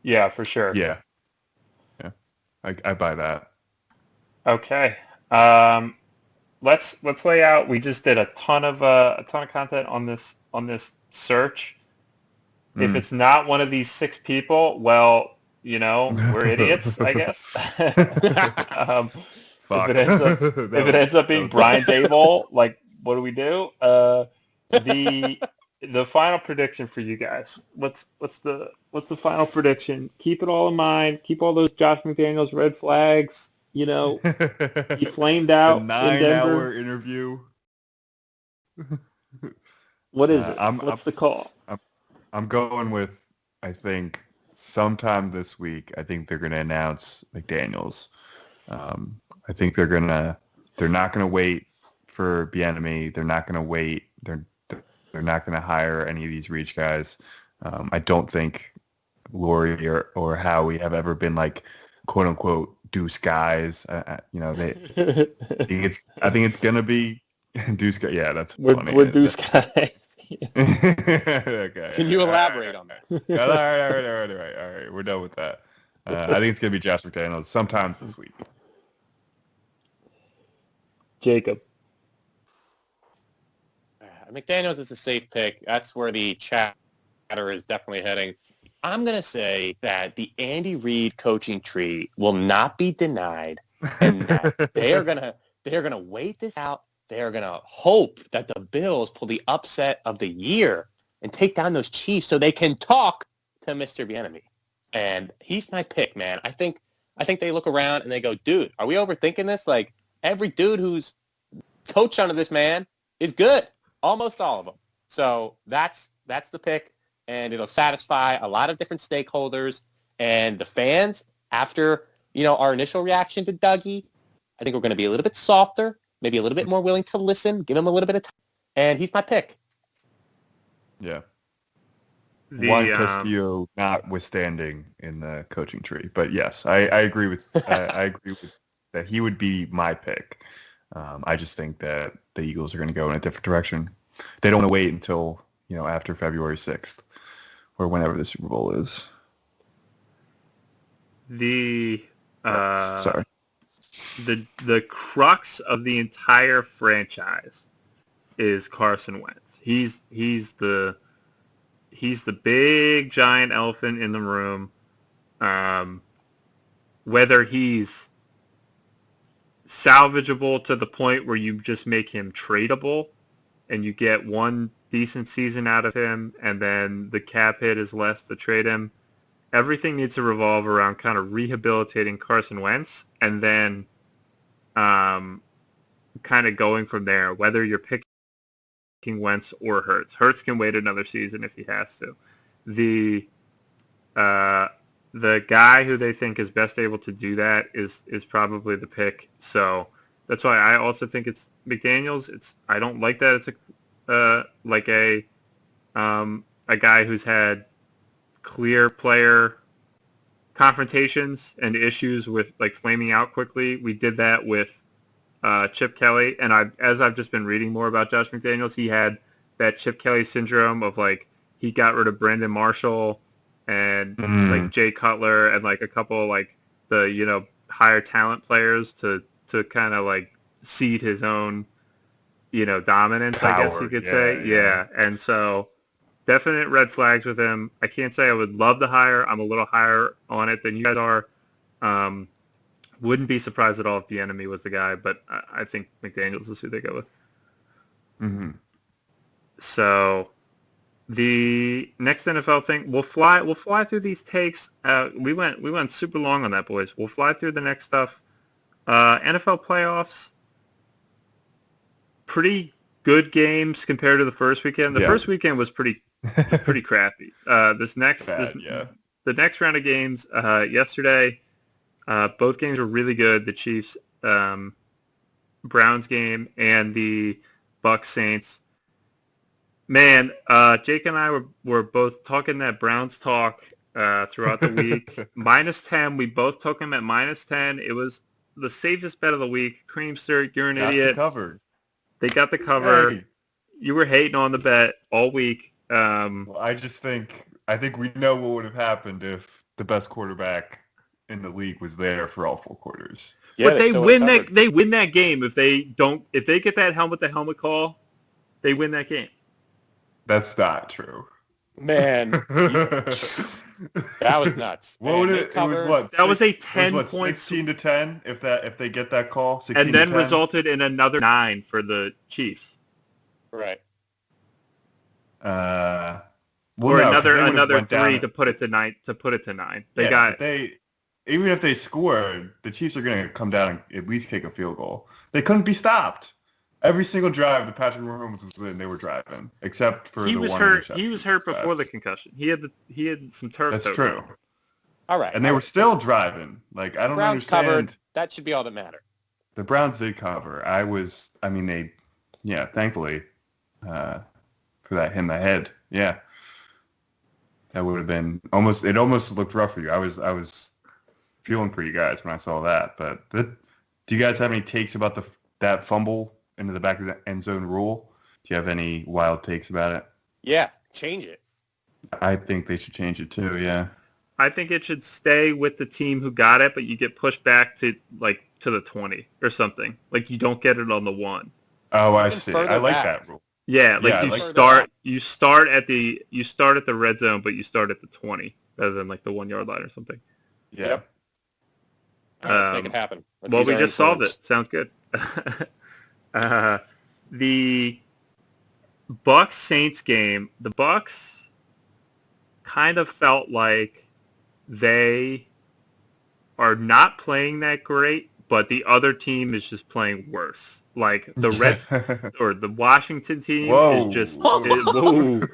Speaker 1: Yeah, for sure.
Speaker 2: Yeah. I buy that.
Speaker 1: Okay. Let's lay out. We just did a ton of content on this search. If it's not one of these 6 people, well, we're idiots, I guess. If it ends up being Brian Dable, what do we do? The final prediction for you guys. What's the final prediction? Keep it all in mind. Keep all those Josh McDaniels red flags. He flamed out in Denver.
Speaker 2: 9-hour interview.
Speaker 1: What is it? What's the call?
Speaker 2: I'm going with, I think, sometime this week, I think they're going to announce McDaniels. I think they're not going to wait for Bieniemy. They're not going to wait. They're not going to hire any of these reach guys. I don't think Lori or Howie have ever been quote unquote Deuce guys. I think it's going to be Deuce guys. Yeah, that's funny.
Speaker 1: We're Deuce guys.
Speaker 2: Okay.
Speaker 3: Can you elaborate on that?
Speaker 2: All right. We're done with that. I think it's going to be Josh McDaniels sometime this week.
Speaker 1: Jacob.
Speaker 3: McDaniels is a safe pick. That's where the chatter is definitely heading. I'm going to say that the Andy Reid coaching tree will not be denied, and that they are going to wait this out. They are going to hope that the Bills pull the upset of the year and take down those Chiefs so they can talk to Mr. Bieniemy. And he's my pick, man. I think they look around and they go, dude, are we overthinking this? Every dude who's coached under this man is good. Almost all of them. So that's the pick, and it'll satisfy a lot of different stakeholders and the fans. After our initial reaction to Dougie, I think we're going to be a little bit softer, maybe a little bit more willing to listen, give him a little bit of time, and he's my pick.
Speaker 2: Yeah. Juan Castillo notwithstanding in the coaching tree, but yes, I agree with that. He would be my pick. I just think that the Eagles are going to go in a different direction. They don't want to wait until after February 6th or whenever the Super Bowl is.
Speaker 1: The crux of the entire franchise is Carson Wentz. He's the big giant elephant in the room. Whether he's salvageable to the point where you just make him tradable and you get one decent season out of him, and then the cap hit is less to trade him. Everything needs to revolve around kind of rehabilitating Carson Wentz, and then kind of going from there, whether you're picking Wentz or Hurts. Hurts can wait another season if he has to. The guy who they think is best able to do that is probably the pick. So that's why I also think it's McDaniels. I don't like that it's a guy who's had clear player confrontations and issues with like flaming out quickly. We did that with Chip Kelly, and as I've just been reading more about Josh McDaniels, he had that Chip Kelly syndrome of like he got rid of Brandon Marshall and like Jay Cutler and like a couple like the higher talent players to kind of like seed his own dominance,
Speaker 2: power,
Speaker 1: I guess you could say. Yeah. And so definite red flags with him. I can't say I would love to hire. I'm a little higher on it than you guys are. Wouldn't be surprised at all if Bieniemy was the guy, but I think McDaniels is who they go with.
Speaker 2: Mm-hmm.
Speaker 1: So the next NFL thing, we'll fly through these takes. We went super long on that, boys. We'll fly through the next stuff. NFL playoffs, pretty good games compared to the first weekend. The first weekend was pretty crappy. The next round of games yesterday, both games were really good. The Chiefs Browns game and the Bucks Saints. Man, Jake and I were both talking that Browns talk throughout the week. -10, we both took them at -10. It was the safest bet of the week. Creamster, you're an idiot. They got the cover. Hey. You were hating on the bet all week.
Speaker 2: Well, I think we know what would have happened if the best quarterback in the league was there for all 4 quarters.
Speaker 1: Yeah, but they win that game if they get that helmet to helmet call, they win that game.
Speaker 2: That's not true.
Speaker 3: Man, that was nuts.
Speaker 2: What would it? It was what?
Speaker 1: That was a 10-point
Speaker 2: 16-10 if they get that call.
Speaker 1: And then resulted in another 9 for the Chiefs.
Speaker 3: Right.
Speaker 1: Or another 3 to put it to 9.
Speaker 2: Even if they scored, the Chiefs are going to come down and at least kick a field goal. They couldn't be stopped. Every single drive that Patrick Mahomes was in, they were driving, except for the one interception.
Speaker 1: He was hurt before the concussion. He had some turf.
Speaker 2: That's true.
Speaker 3: All right.
Speaker 2: And they were still driving. Like, I don't
Speaker 3: Browns
Speaker 2: understand.
Speaker 3: Covered. That should be all that mattered.
Speaker 2: The Browns did cover. Thankfully, for that hit in the head. Yeah. That would have been it almost looked rough for you. I was feeling for you guys when I saw that. But do you guys have any takes about that fumble into the back of the end zone rule? Do you have any wild takes about it?
Speaker 3: Yeah, change it.
Speaker 2: I think they should change it too, yeah.
Speaker 1: I think it should stay with the team who got it, but you get pushed back to the 20 or something. Like you don't get it on the 1.
Speaker 2: Oh, I see. I like that rule.
Speaker 1: Yeah, you start at the red zone, but you start at the 20 rather than like the 1 yard line or something.
Speaker 2: Yeah.
Speaker 3: Yep. All right, let's make it happen.
Speaker 1: We just solved it. Sounds good. The Bucks Saints game, the Bucks kind of felt like they are not playing that great, but the other team is just playing worse. Like the Reds or the Washington team is just the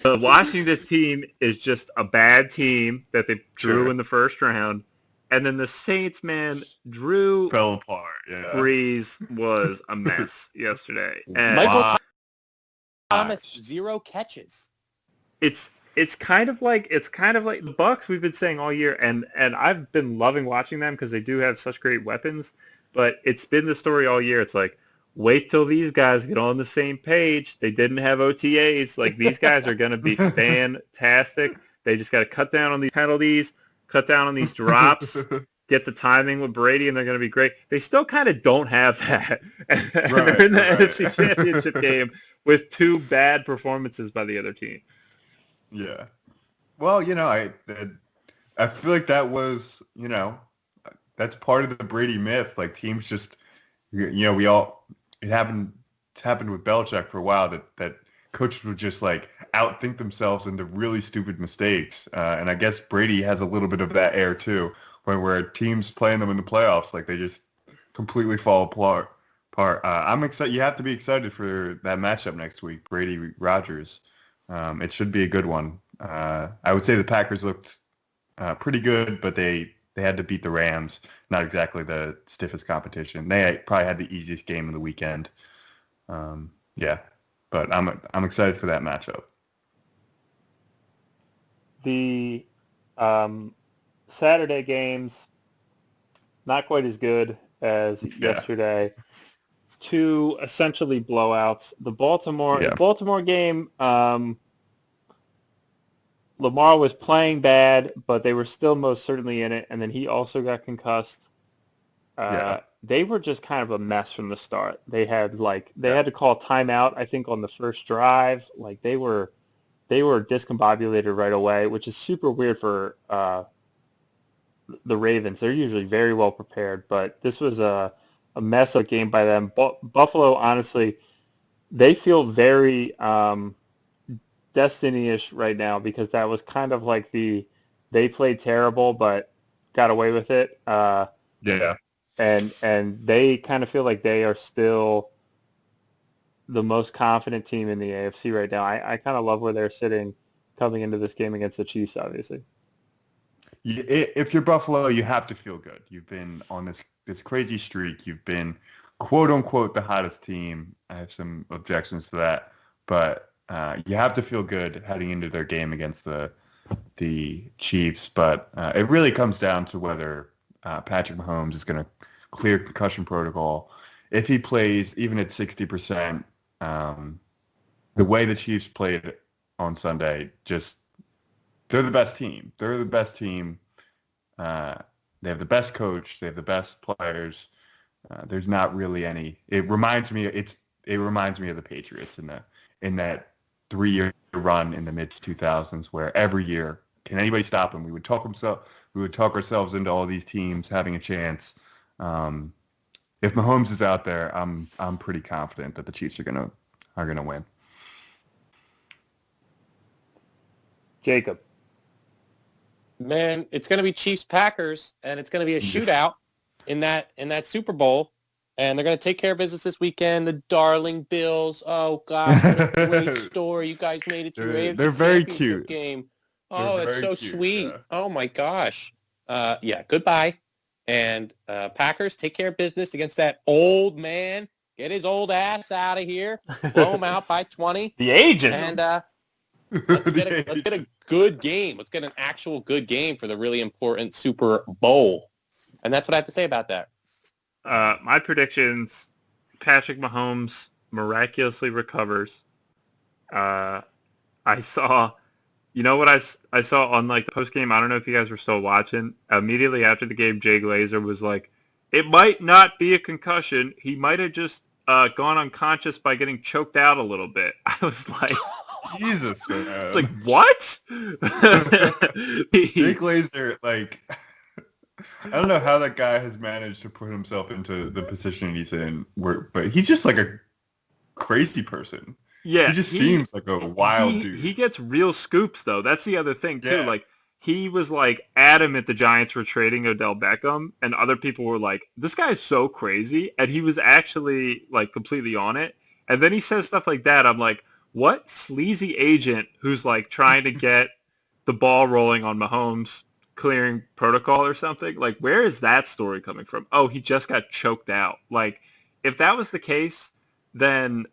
Speaker 1: Washington team is just a bad team that they drew in the first round. And then the Saints, man, Drew
Speaker 2: fell apart. Yeah.
Speaker 1: Brees was a mess yesterday. And
Speaker 3: Michael Thomas 0 catches.
Speaker 1: It's kind of like the Bucks we've been saying all year, and I've been loving watching them because they do have such great weapons. But it's been the story all year. It's like, wait till these guys get on the same page. They didn't have OTAs. Like these guys are going to be fantastic. They just got to cut down on these penalties. Cut down on these drops, get the timing with Brady, and they're going to be great. They still kind of don't have that. They're in the NFC Championship game with 2 bad performances by the other team.
Speaker 2: Yeah. Well, I feel like that was, that's part of the Brady myth. Like teams just, it's happened with Belichick for a while that coaches would just like outthink themselves into really stupid mistakes. And I guess Brady has a little bit of that air too, where teams playing them in the playoffs, like they just completely fall apart. I'm excited. You have to be excited for that matchup next week, Brady Rodgers. It should be a good one. I would say the Packers looked pretty good, but they had to beat the Rams. Not exactly the stiffest competition. They probably had the easiest game of the weekend. Yeah, but I'm excited for that matchup.
Speaker 1: The Saturday games, not quite as good as yesterday. Two essentially blowouts. The Baltimore game, Lamar was playing bad, but they were still most certainly in it, and then he also got concussed. They were just kind of a mess from the start. They had to call timeout, I think, on the first drive. Like they were discombobulated right away, which is super weird for the Ravens. They're usually very well prepared, but this was a mess of a game by them. Buffalo, honestly, they feel very Destiny-ish right now because that was kind of like they played terrible but got away with it. And they kind of feel like they are still the most confident team in the AFC right now. I kind of love where they're sitting coming into this game against the Chiefs, obviously.
Speaker 2: If you're Buffalo, you have to feel good. You've been on this crazy streak. You've been, quote unquote, the hottest team. I have some objections to that, but you have to feel good heading into their game against the Chiefs. But it really comes down to whether Patrick Mahomes is going to clear concussion protocol. If he plays even at 60%, the way the Chiefs played on Sunday, they're the best team. They're the best team. They have the best coach. They have the best players. There's not really any. It reminds me of the Patriots in that 3-year run in the mid 2000s where every year, can anybody stop them? We would talk ourselves into all these teams having a chance. If Mahomes is out there, I'm pretty confident that the Chiefs are gonna win.
Speaker 1: Jacob.
Speaker 3: Man, it's going to be Chiefs-Packers, and it's going to be a shootout in that Super Bowl, and they're going to take care of business this weekend. The darling Bills. Oh, God, what a great story. You guys made it through AFC
Speaker 2: They're very
Speaker 3: Championship
Speaker 2: cute.
Speaker 3: Game. Oh, it's so
Speaker 2: cute,
Speaker 3: sweet.
Speaker 2: Yeah.
Speaker 3: Oh, my gosh. Goodbye. And Packers, take care of business against that old man. Get his old ass out of here. Blow him out by 20.
Speaker 1: The ageism.
Speaker 3: And let's get a good game. Let's get an actual good game for the really important Super Bowl. And that's what I have to say about that.
Speaker 1: My predictions, Patrick Mahomes miraculously recovers. I saw, what I saw on like the post game. I don't know if you guys were still watching. Immediately after the game, Jay Glazer was like, "It might not be a concussion. He might have just gone unconscious by getting choked out a little bit." I was like,
Speaker 2: Jesus, man.
Speaker 1: It's like, what?
Speaker 2: Jake Glazer, like, I don't know how that guy has managed to put himself into the position he's in, but he's just like a crazy person.
Speaker 1: Yeah,
Speaker 2: he just seems like a wild dude.
Speaker 1: He gets real scoops, though. That's the other thing, too.
Speaker 2: Yeah.
Speaker 1: Like, he was, like, adamant the Giants were trading Odell Beckham, and other people were like, this guy's so crazy, and he was actually, like, completely on it. And then he says stuff like that. I'm like, what sleazy agent who's, like, trying to get the ball rolling on Mahomes clearing protocol or something? Like, where is that story coming from? Oh, he just got choked out. Like, if that was the case, then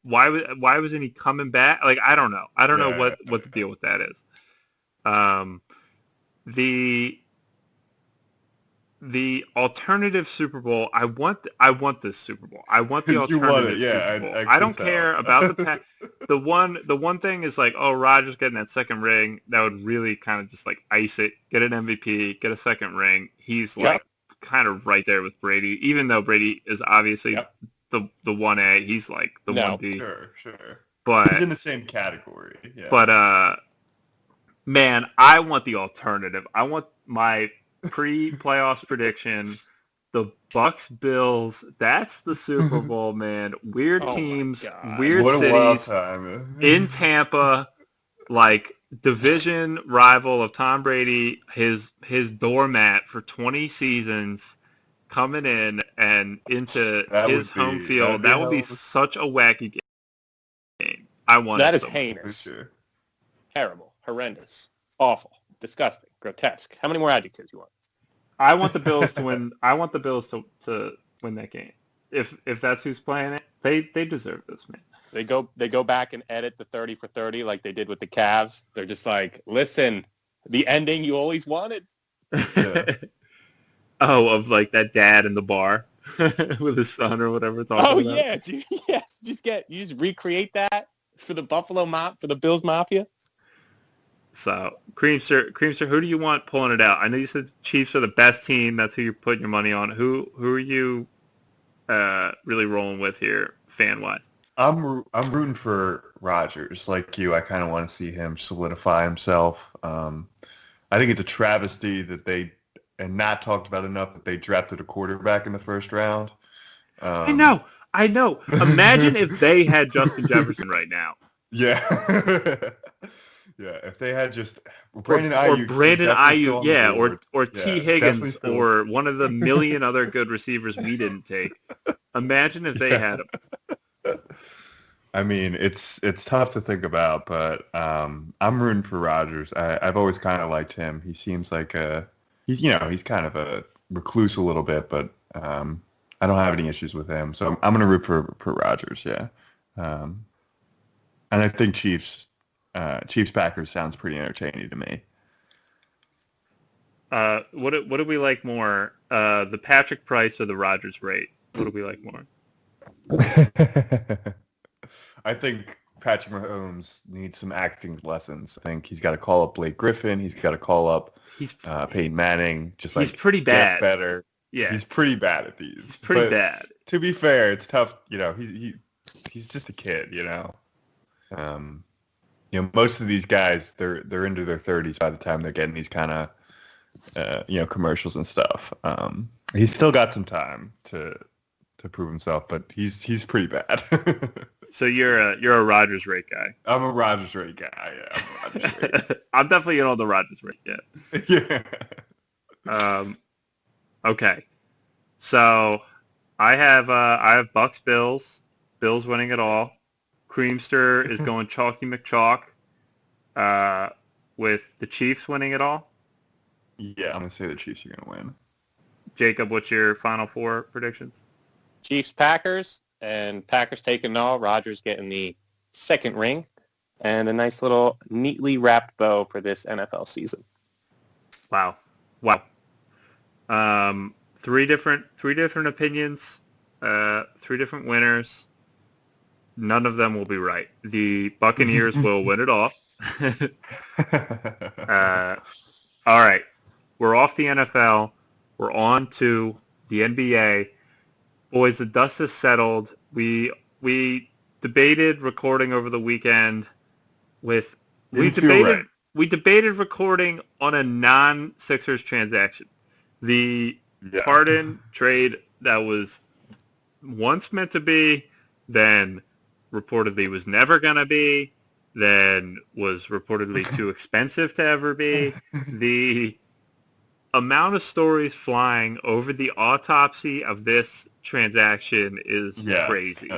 Speaker 1: why wasn't he coming back? Like, I don't know. I don't know what the deal with that is. The alternative Super Bowl. I want this Super Bowl. I want the alternative Super Bowl. I don't care about the one thing is like, oh, Rodgers getting that second ring. That would really kind of just like ice it. Get an MVP. Get a second ring. He's like kind of right there with Brady. Even though Brady is obviously the 1A, he's like the 1B.
Speaker 2: Sure.
Speaker 1: But
Speaker 2: he's in the same category. Yeah.
Speaker 1: But man, I want the alternative. I want my pre-playoffs prediction: the Bucks Bills. That's the Super Bowl, man. Weird
Speaker 3: Oh my
Speaker 1: teams,
Speaker 3: God.
Speaker 1: weird
Speaker 2: What a wild
Speaker 1: cities
Speaker 2: time.
Speaker 1: in Tampa. Like division rival of Tom Brady, his doormat for 20 seasons, coming in and into his home field. That would be such a wacky game. I want
Speaker 3: That
Speaker 1: it
Speaker 3: is
Speaker 1: so much.
Speaker 2: For
Speaker 3: heinous,
Speaker 2: sure.
Speaker 3: terrible, horrendous, awful, disgusting, grotesque. How many more adjectives you want?
Speaker 1: I want the Bills to win. I want the Bills to win that game. If that's who's playing it, they deserve this, man.
Speaker 3: They go back and edit the 30 for 30 like they did with the Cavs. They're just like, listen, the ending you always wanted.
Speaker 2: Yeah.
Speaker 1: Oh, of like that dad in the bar with his son or whatever.
Speaker 3: Oh
Speaker 1: About.
Speaker 3: yeah, dude. Yeah, you just recreate that for the for the Bills Mafia.
Speaker 1: So, Creamster, who do you want pulling it out? I know you said Chiefs are the best team. That's who you're putting your money on. Who are you really rolling with here, fan wise?
Speaker 2: I'm rooting for Rodgers. Like you, I kind of want to see him solidify himself. I think it's a travesty that and not talked about enough, that they drafted a quarterback in the first round.
Speaker 1: I know. Imagine if they had Justin Jefferson right now.
Speaker 2: Yeah. Yeah, if they had just Brandon Ayuk,
Speaker 1: or Brandon Ayuk, yeah, or
Speaker 2: Yeah,
Speaker 1: T. Higgins, or one of the million other good receivers we didn't take. Imagine if they had him.
Speaker 2: I mean, it's tough to think about, but I'm rooting for Rodgers. I've always kind of liked him. He seems like he's kind of a recluse a little bit, but I don't have any issues with him. So I'm going to root for Rodgers, yeah. And I think Chiefs Packers sounds pretty entertaining to me.
Speaker 1: What do we like more, the Patrick Price or the Rodgers rate? What do we like more?
Speaker 2: I think Patrick Mahomes needs some acting lessons. I think he's got to call up Blake Griffin. He's got to call up Peyton Manning.
Speaker 1: He's pretty bad.
Speaker 2: Get better.
Speaker 1: Yeah,
Speaker 2: he's pretty bad at these.
Speaker 1: He's pretty bad.
Speaker 2: To be fair, it's tough. He's just a kid. Most of these guys, they're into their 30s by the time they're getting these kind of commercials and stuff. He's still got some time to prove himself, but he's pretty bad.
Speaker 1: So you're a Rodgers rate guy.
Speaker 2: I'm a Rodgers rate guy. Yeah, I'm a Rodgers rate.
Speaker 1: I'm definitely in on the Rodgers rate. Yeah.
Speaker 2: Yeah.
Speaker 1: Okay. So I have Bucks Bills. Bills winning it all. Creamster is going Chalky McChalk. With the Chiefs winning it all.
Speaker 2: Yeah, I'm gonna say the Chiefs are gonna win.
Speaker 1: Jacob, what's your Final Four predictions?
Speaker 3: Chiefs Packers, and Packers taking all. Rodgers getting the second ring, and a nice little neatly wrapped bow for this NFL season.
Speaker 1: Wow. Three different opinions, three different winners. None of them will be right. The Buccaneers will win it all. All right. We're off the NFL. We're on to the NBA. Boys, the dust has settled. We debated recording over the weekend with we debated recording on a non-Sixers transaction. The Harden trade that was once meant to be, then reportedly was never going to be, then was reportedly too expensive to ever be. The amount of stories flying over the autopsy of this transaction is crazy.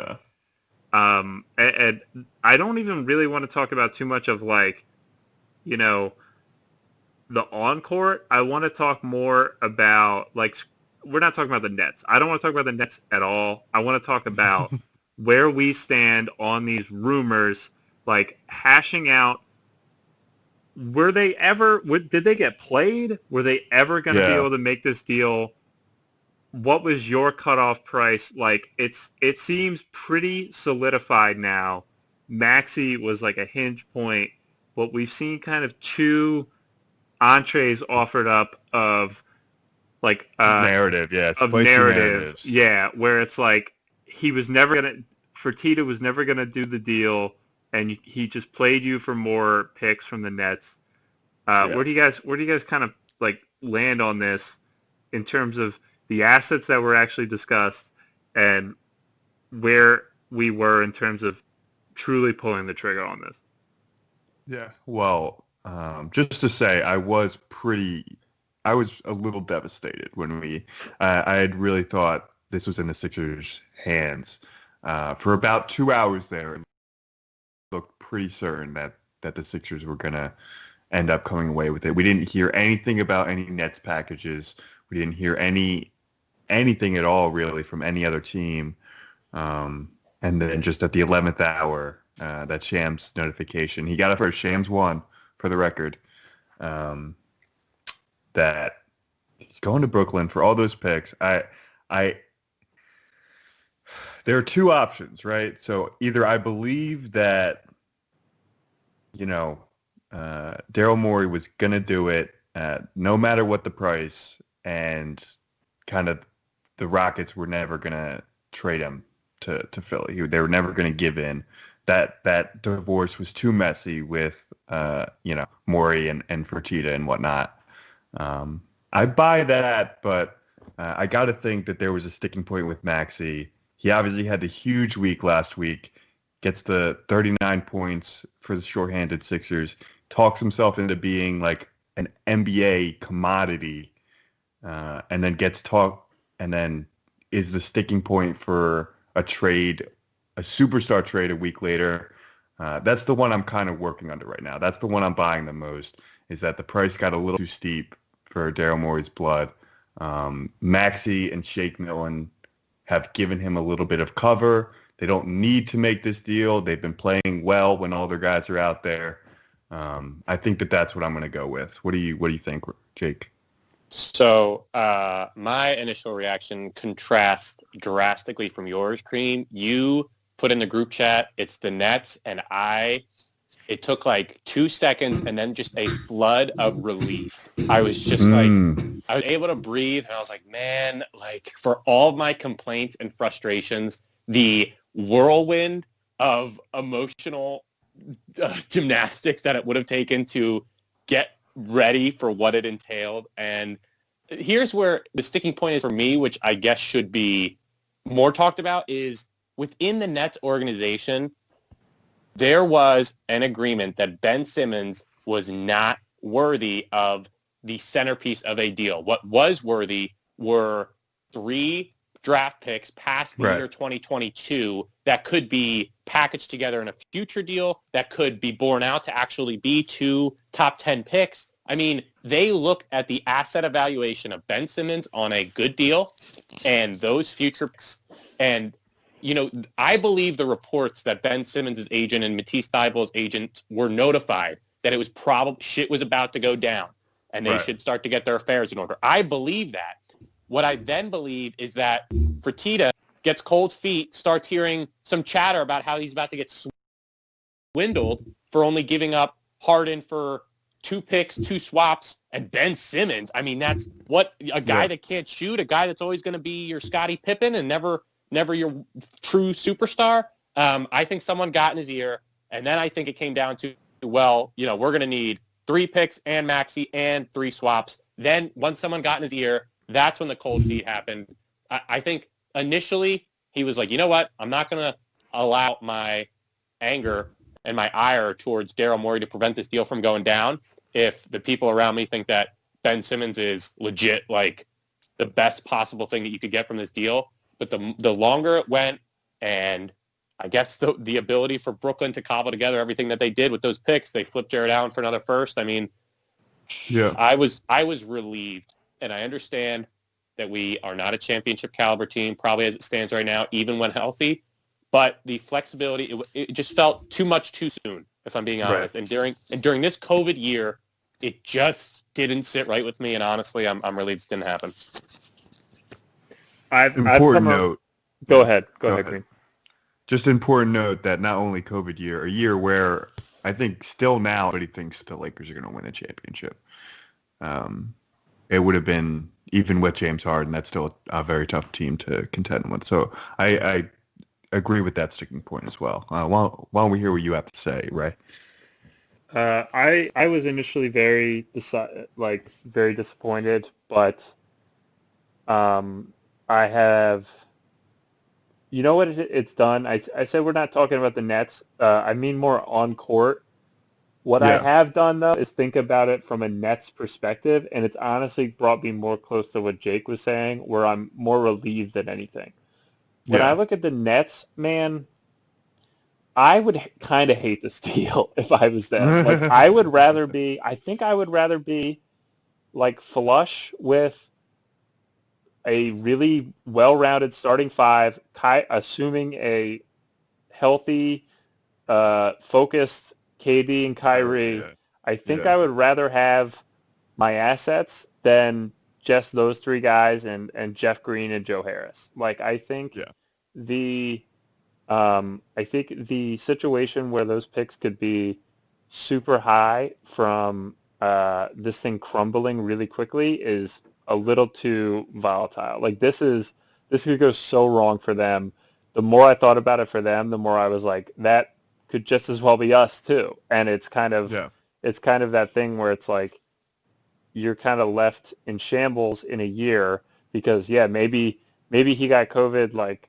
Speaker 1: And I don't even really want to talk about too much of the on-court. I want to talk more about, we're not talking about the Nets. I don't want to talk about the Nets at all. I want to talk about where we stand on these rumors, hashing out, did they get played? Were they ever going to be able to make this deal? What was your cutoff price? It seems pretty solidified now. Maxey was a hinge point, but we've seen kind of two entrees offered up of
Speaker 2: narrative,
Speaker 1: narratives. Yeah, where it's he was never gonna, Fertitta was never gonna do the deal, and he just played you for more picks from the Nets. Where do you guys kind of land on this in terms of, the assets that were actually discussed and where we were in terms of truly pulling the trigger on this.
Speaker 2: Yeah. Well, just to say, I was a little devastated when I had really thought this was in the Sixers' hands. For about 2 hours there, it looked pretty certain that the Sixers were going to end up coming away with it. We didn't hear anything about any Nets packages. We didn't hear anything at all, really, from any other team. And then just at the 11th hour, that Shams notification, he got it first. Shams won, for the record, that he's going to Brooklyn for all those picks. There are two options, right? So either I believe that, Daryl Morey was going to do it no matter what the price, and kind of the Rockets were never going to trade him to Philly. They were never going to give in. That divorce was too messy with, Morey and Fertitta and whatnot. I buy that, but I got to think that there was a sticking point with Maxey. He obviously had the huge week last week, gets the 39 points for the shorthanded Sixers, talks himself into being like an NBA commodity, and then is the sticking point for a superstar trade a week later. That's the one I'm kind of working under right now. That's the one I'm buying the most, is that the price got a little too steep for Daryl Morey's blood. Maxey and Shake Milton have given him a little bit of cover. They don't need to make this deal. They've been playing well when all their guys are out there. I think that's what I'm going to go with. What do you think, Jake?
Speaker 3: So my initial reaction contrasts drastically from yours, Cream. You put in the group chat, it's the Nets, and it took like 2 seconds and then just a flood of relief. I was just I was able to breathe, and I was like, man, like for all of my complaints and frustrations, the whirlwind of emotional gymnastics that it would have taken to get ready for what it entailed. And here's where the sticking point is for me, which I guess should be more talked about, is within the Nets organization, there was an agreement that Ben Simmons was not worthy of the centerpiece of a deal. What was worthy were 3 draft picks past the year 2022 that could be packaged together in a future deal, that could be borne out to actually be 2 top 10 picks. I mean, they look at the asset evaluation of Ben Simmons on a good deal and those future picks. And, I believe the reports that Ben Simmons' agent and Matisse Thybulle's agent were notified that it was probably shit was about to go down and they should start to get their affairs in order. I believe that. What I then believe is that Fertitta gets cold feet, starts hearing some chatter about how he's about to get swindled for only giving up Harden for 2 picks, 2 swaps, and Ben Simmons. I mean, that's what a guy that can't shoot, a guy that's always going to be your Scottie Pippen and never your true superstar. I think someone got in his ear, and then I think it came down to, we're going to need 3 picks and Maxey and 3 swaps. Then once someone got in his ear, that's when the cold feet happened. I think initially he was like, you know what? I'm not going to allow my anger and my ire towards Daryl Morey to prevent this deal from going down. If the people around me think that Ben Simmons is legit, like the best possible thing that you could get from this deal. But the longer it went, and I guess the ability for Brooklyn to cobble together everything that they did with those picks, they flipped Jared Allen for another first. I mean, I was relieved, and I understand that we are not a championship caliber team, probably as it stands right now, even when healthy. But the flexibility, it just felt too much too soon, if I'm being honest. And during this COVID year, it just didn't sit right with me. And honestly, I'm relieved it didn't happen.
Speaker 2: Important note.
Speaker 1: Go ahead, Green.
Speaker 2: Just an important note that not only COVID year, a year where I think still now everybody thinks the Lakers are going to win a championship. It would have been, even with James Harden, that's still a very tough team to contend with. So I agree with that sticking point as well. Why don't we hear what you have to say, Ray?
Speaker 1: I was initially very disappointed, but I have, you know what it's done? I said we're not talking about the Nets. I mean more on court. What I
Speaker 2: Yeah.
Speaker 1: have done, though, is think about it from a Nets perspective, and it's honestly brought me more close to what Jake was saying, where I'm more relieved than anything. When I
Speaker 2: Yeah.
Speaker 1: look at the Nets, man, I would kind of hate this deal if I was them. Like, I think I would rather be, like, flush with a really well-rounded starting five, assuming a healthy, focused KD and Kyrie.
Speaker 2: Yeah.
Speaker 1: I think
Speaker 2: Yeah.
Speaker 1: I would rather have my assets than just those three guys and Jeff Green and Joe Harris. Like
Speaker 2: Yeah.
Speaker 1: the I think the situation where those picks could be super high from this thing crumbling really quickly is a little too volatile. Like this could go so wrong for them. The more I thought about it for them, the more I was like, that could just as well be us too. And
Speaker 2: Yeah.
Speaker 1: it's kind of that thing where it's like you're kind of left in shambles in a year because maybe he got COVID like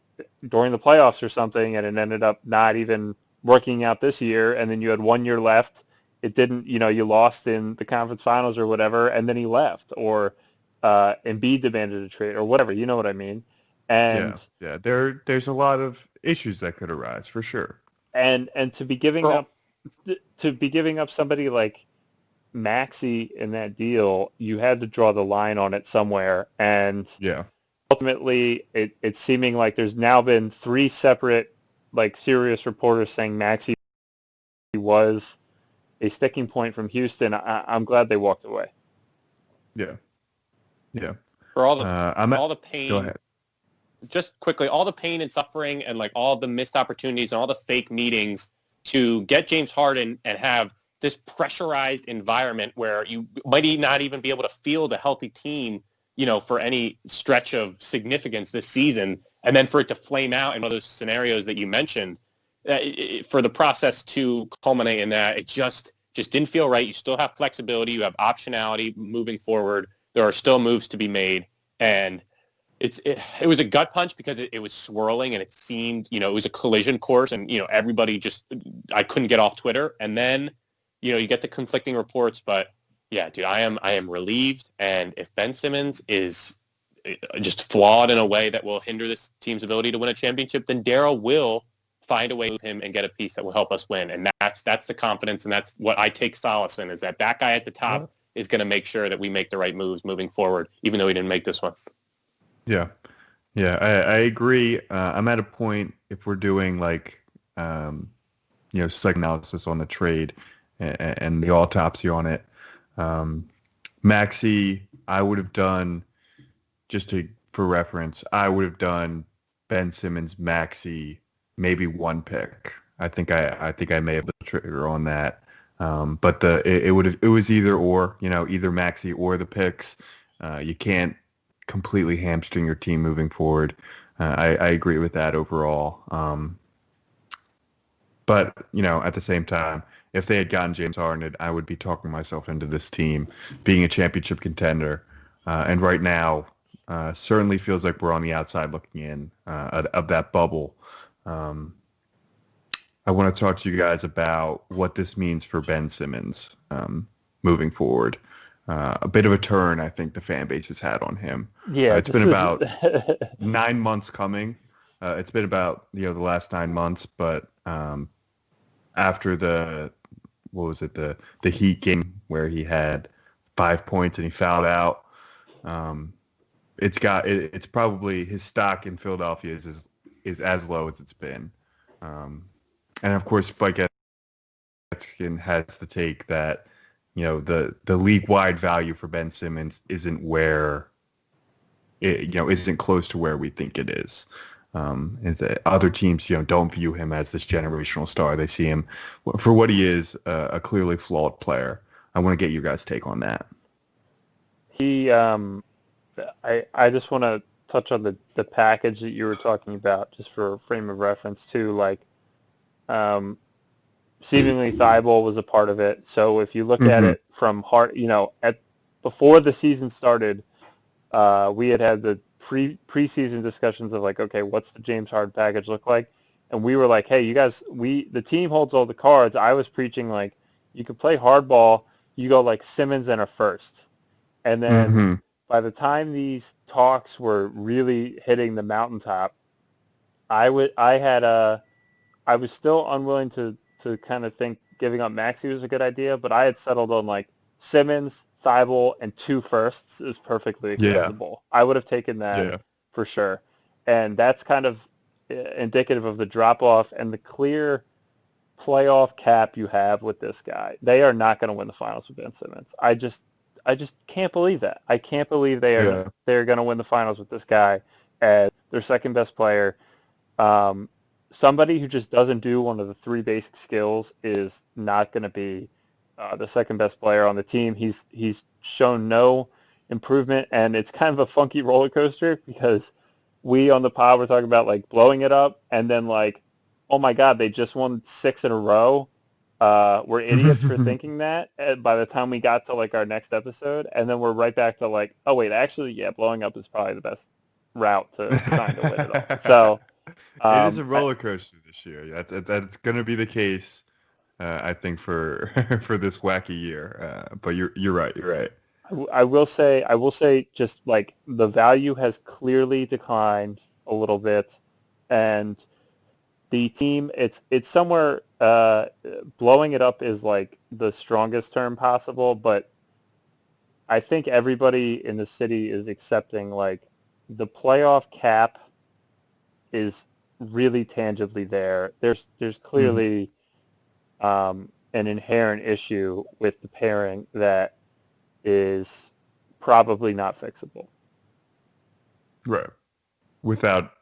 Speaker 1: during the playoffs or something and it ended up not even working out this year and then you had 1 year left. It didn't, you lost in the conference finals or whatever and then he left or Embiid demanded a trade or whatever, you know what I mean?
Speaker 2: Yeah.
Speaker 1: And
Speaker 2: Yeah. There's a lot of issues that could arise for sure.
Speaker 1: and to be giving up somebody like Maxey in that deal, you had to draw the line on it somewhere. And
Speaker 2: Yeah.
Speaker 1: ultimately, it's seeming like there's now been three separate, like, serious reporters saying Maxey was a sticking point from Houston. I'm glad they walked away.
Speaker 2: Yeah. Yeah.
Speaker 3: For all the
Speaker 2: Go
Speaker 3: pain,
Speaker 2: ahead.
Speaker 3: just quickly, all the pain and suffering and like all the missed opportunities and all the fake meetings to get James Harden and have this pressurized environment where you might not even be able to field a healthy team, for any stretch of significance this season, and then for it to flame out in one of those scenarios that you mentioned, for the process to culminate in that, it just didn't feel right. You still have flexibility, you have optionality moving forward. There are still moves to be made, and it was a gut punch because it was swirling and it seemed, it was a collision course and, everybody I couldn't get off Twitter. And then, you get the conflicting reports, but yeah, dude, I am relieved. And if Ben Simmons is just flawed in a way that will hinder this team's ability to win a championship, then Daryl will find a way with him and get a piece that will help us win. And that's the confidence. And that's what I take solace in, is that guy at the top is going to make sure that we make the right moves moving forward, even though he didn't make this one.
Speaker 2: Yeah. Yeah, I agree. I'm at a point, if we're doing like, psychoanalysis on the trade and the autopsy on it, Maxey, I would have done, for reference, I would have done Ben Simmons, Maxey, maybe one pick. I think I may have the trigger on that. But it was either or, either Maxey or the picks. You can't completely hamstring your team moving forward. I agree with that overall. But, at the same time, if they had gotten James Harden, I would be talking myself into this team being a championship contender. And right now, certainly feels like we're on the outside looking in of that bubble. I want to talk to you guys about what this means for Ben Simmons moving forward. A bit of a turn, I think, the fan base has had on him.
Speaker 1: Yeah,
Speaker 2: it's been about 9 months coming. It's been about the last 9 months, but after the Heat game where he had 5 points and he fouled out, it's probably his stock in Philadelphia is as low as it's been, and of course Spike Eskin has the take that the league-wide value for Ben Simmons isn't where isn't close to where we think it is. And that other teams don't view him as this generational star. They see him for what he is, a clearly flawed player. I want to get your guys' take on that.
Speaker 1: I just want to touch on the package that you were talking about, just for a frame of reference too. Like, seemingly Thibault was a part of it. So if you look at it from before the season started, we had the preseason discussions of like, okay, what's the James Harden package look like? And we were like, hey, you guys, the team holds all the cards. I was preaching like, you could play hardball. You go like Simmons and a first. And then by the time these talks were really hitting the mountaintop, I was still unwilling to kind of think giving up Maxey was a good idea, but I had settled on like Simmons, Thibault, and 2 firsts is perfectly acceptable. I would have taken that for sure. And that's kind of indicative of the drop-off and the clear playoff cap you have with this guy. They are not going to win the finals with Ben Simmons. I just can't believe that. I can't believe they're going to win the finals with this guy as their second best player. Somebody who just doesn't do one of the 3 basic skills is not going to be the second best player on the team. He's shown no improvement, and it's kind of a funky roller coaster because we on the pod were talking about like blowing it up, and then like, oh my God, they just won 6 in a row. We're idiots for thinking that by the time we got to like our next episode, and then we're right back to like, oh wait, actually, yeah, blowing up is probably the best route to trying to win it all. So
Speaker 2: it is a roller coaster this year. That's going to be the case, I think, for this wacky year. But you're right. You're right.
Speaker 1: I will say, just like the value has clearly declined a little bit, and the team, it's somewhere, blowing it up is like the strongest term possible, but I think everybody in the city is accepting like the playoff cap is really tangibly there. There's clearly an inherent issue with the pairing that is probably not fixable.
Speaker 2: Right. Without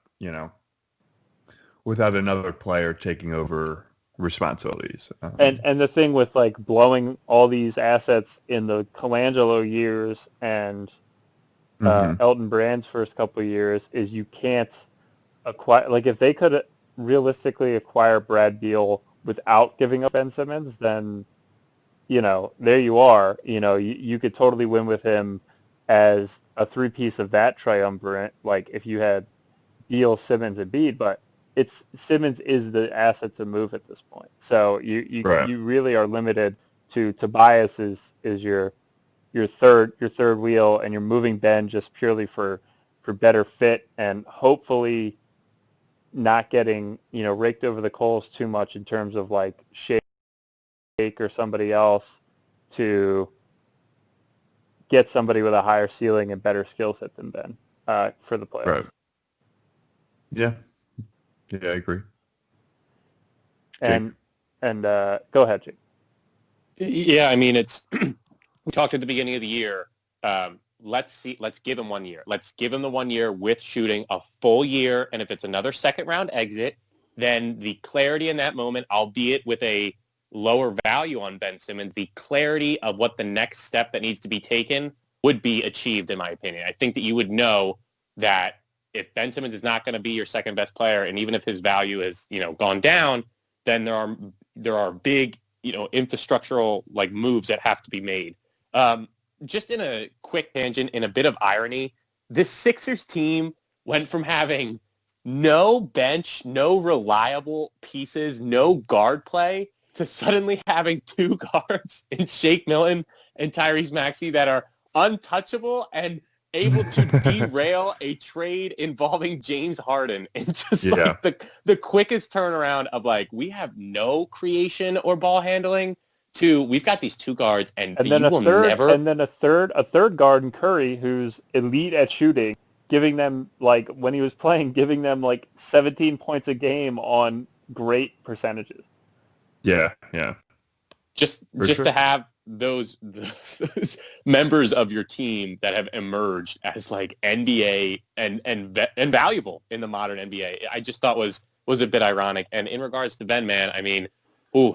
Speaker 2: another player taking over responsibilities.
Speaker 1: And the thing with like blowing all these assets in the Colangelo years and Elton Brand's first couple of years is you can't acquire, like if they could realistically acquire Brad Beal without giving up Ben Simmons, then there you are. You could totally win with him as a 3-piece of that triumvirate, like if you had Beal, Simmons, and Embiid, but Simmons is the asset to move at this point. So you really are limited to Tobias is your third wheel, and you're moving Ben just purely for better fit and hopefully not getting raked over the coals too much in terms of like Shake or somebody else to get somebody with a higher ceiling and better skill set than Ben for the playoffs.
Speaker 2: Right. Yeah. Yeah, I agree.
Speaker 1: And go ahead, Jake.
Speaker 3: Yeah, I mean, it's we talked at the beginning of the year. Let's give him 1 year. Let's give him the 1 year with shooting a full year, and if it's another second round exit, then the clarity in that moment, albeit with a lower value on Ben Simmons, the clarity of what the next step that needs to be taken would be achieved, in my opinion. I think that you would know that if Ben Simmons is not going to be your second best player, and even if his value has gone down, then there are big infrastructural like moves that have to be made. Just in a quick tangent, in a bit of irony, this Sixers team went from having no bench, no reliable pieces, no guard play, to suddenly having 2 guards in Shake Milton and Tyrese Maxey that are untouchable and able to derail a trade involving James Harden, and just like the quickest turnaround of like, we have no creation or ball handling, to we've got these 2 guards and then
Speaker 1: a third guard in Curry who's elite at shooting, giving them like when he was playing, giving them like 17 points a game on great percentages.
Speaker 2: Yeah.
Speaker 3: Just to have those members of your team that have emerged as like NBA and valuable in the modern NBA, I just thought was a bit ironic. And in regards to Ben, man, I mean,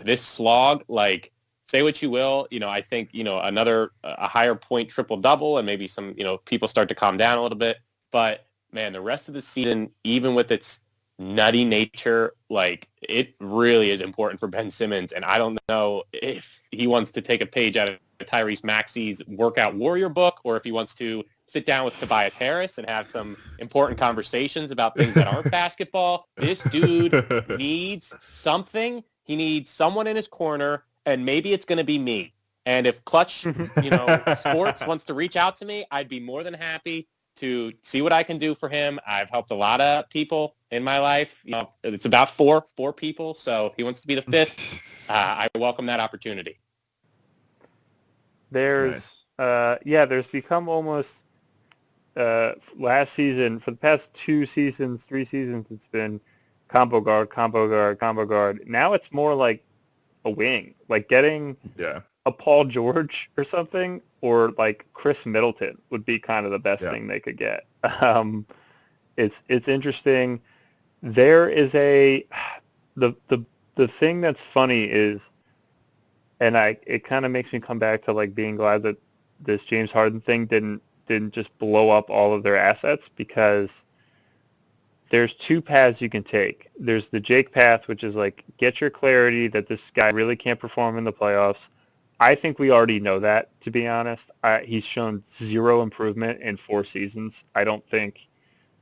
Speaker 3: this slog, like, say what you will, I think, a higher point triple-double, and maybe some, people start to calm down a little bit. But, man, the rest of the season, even with its nutty nature, like, it really is important for Ben Simmons. And I don't know if he wants to take a page out of Tyrese Maxey's workout warrior book, or if he wants to sit down with Tobias Harris and have some important conversations about things that aren't basketball. This dude needs something. He needs someone in his corner, and maybe it's going to be me. And if Clutch, Sports wants to reach out to me, I'd be more than happy to see what I can do for him. I've helped a lot of people in my life. It's about four people. So if he wants to be the fifth, I welcome that opportunity.
Speaker 1: There's become almost last season, for the past 2 seasons, 3 seasons, it's been combo guard, combo guard, combo guard. Now it's more like a wing, like getting a Paul George or something, or like Chris Middleton would be kind of the best thing they could get. It's interesting. There is the thing that's funny is, and it kind of makes me come back to like being glad that this James Harden thing didn't just blow up all of their assets, because there's 2 paths you can take. There's the Jake path, which is like get your clarity that this guy really can't perform in the playoffs. I think we already know that, to be honest. He's shown 0 improvement in 4 seasons. I don't think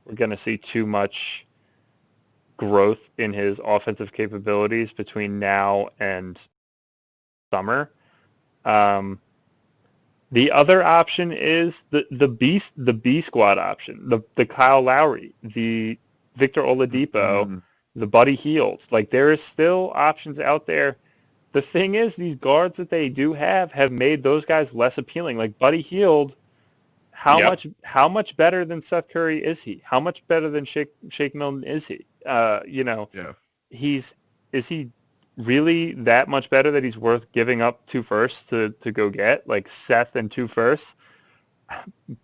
Speaker 1: we're going to see too much growth in his offensive capabilities between now and summer. The other option is the B squad option, the Kyle Lowry, the Victor Oladipo, the Buddy Hield. Like, there is still options out there. The thing is, these guards that they do have made those guys less appealing. Like Buddy Hield, how much better than Seth Curry is he? How much better than Shake Milton is he? Is he really that much better that he's worth giving up 2 firsts to go get, like Seth and 2 firsts?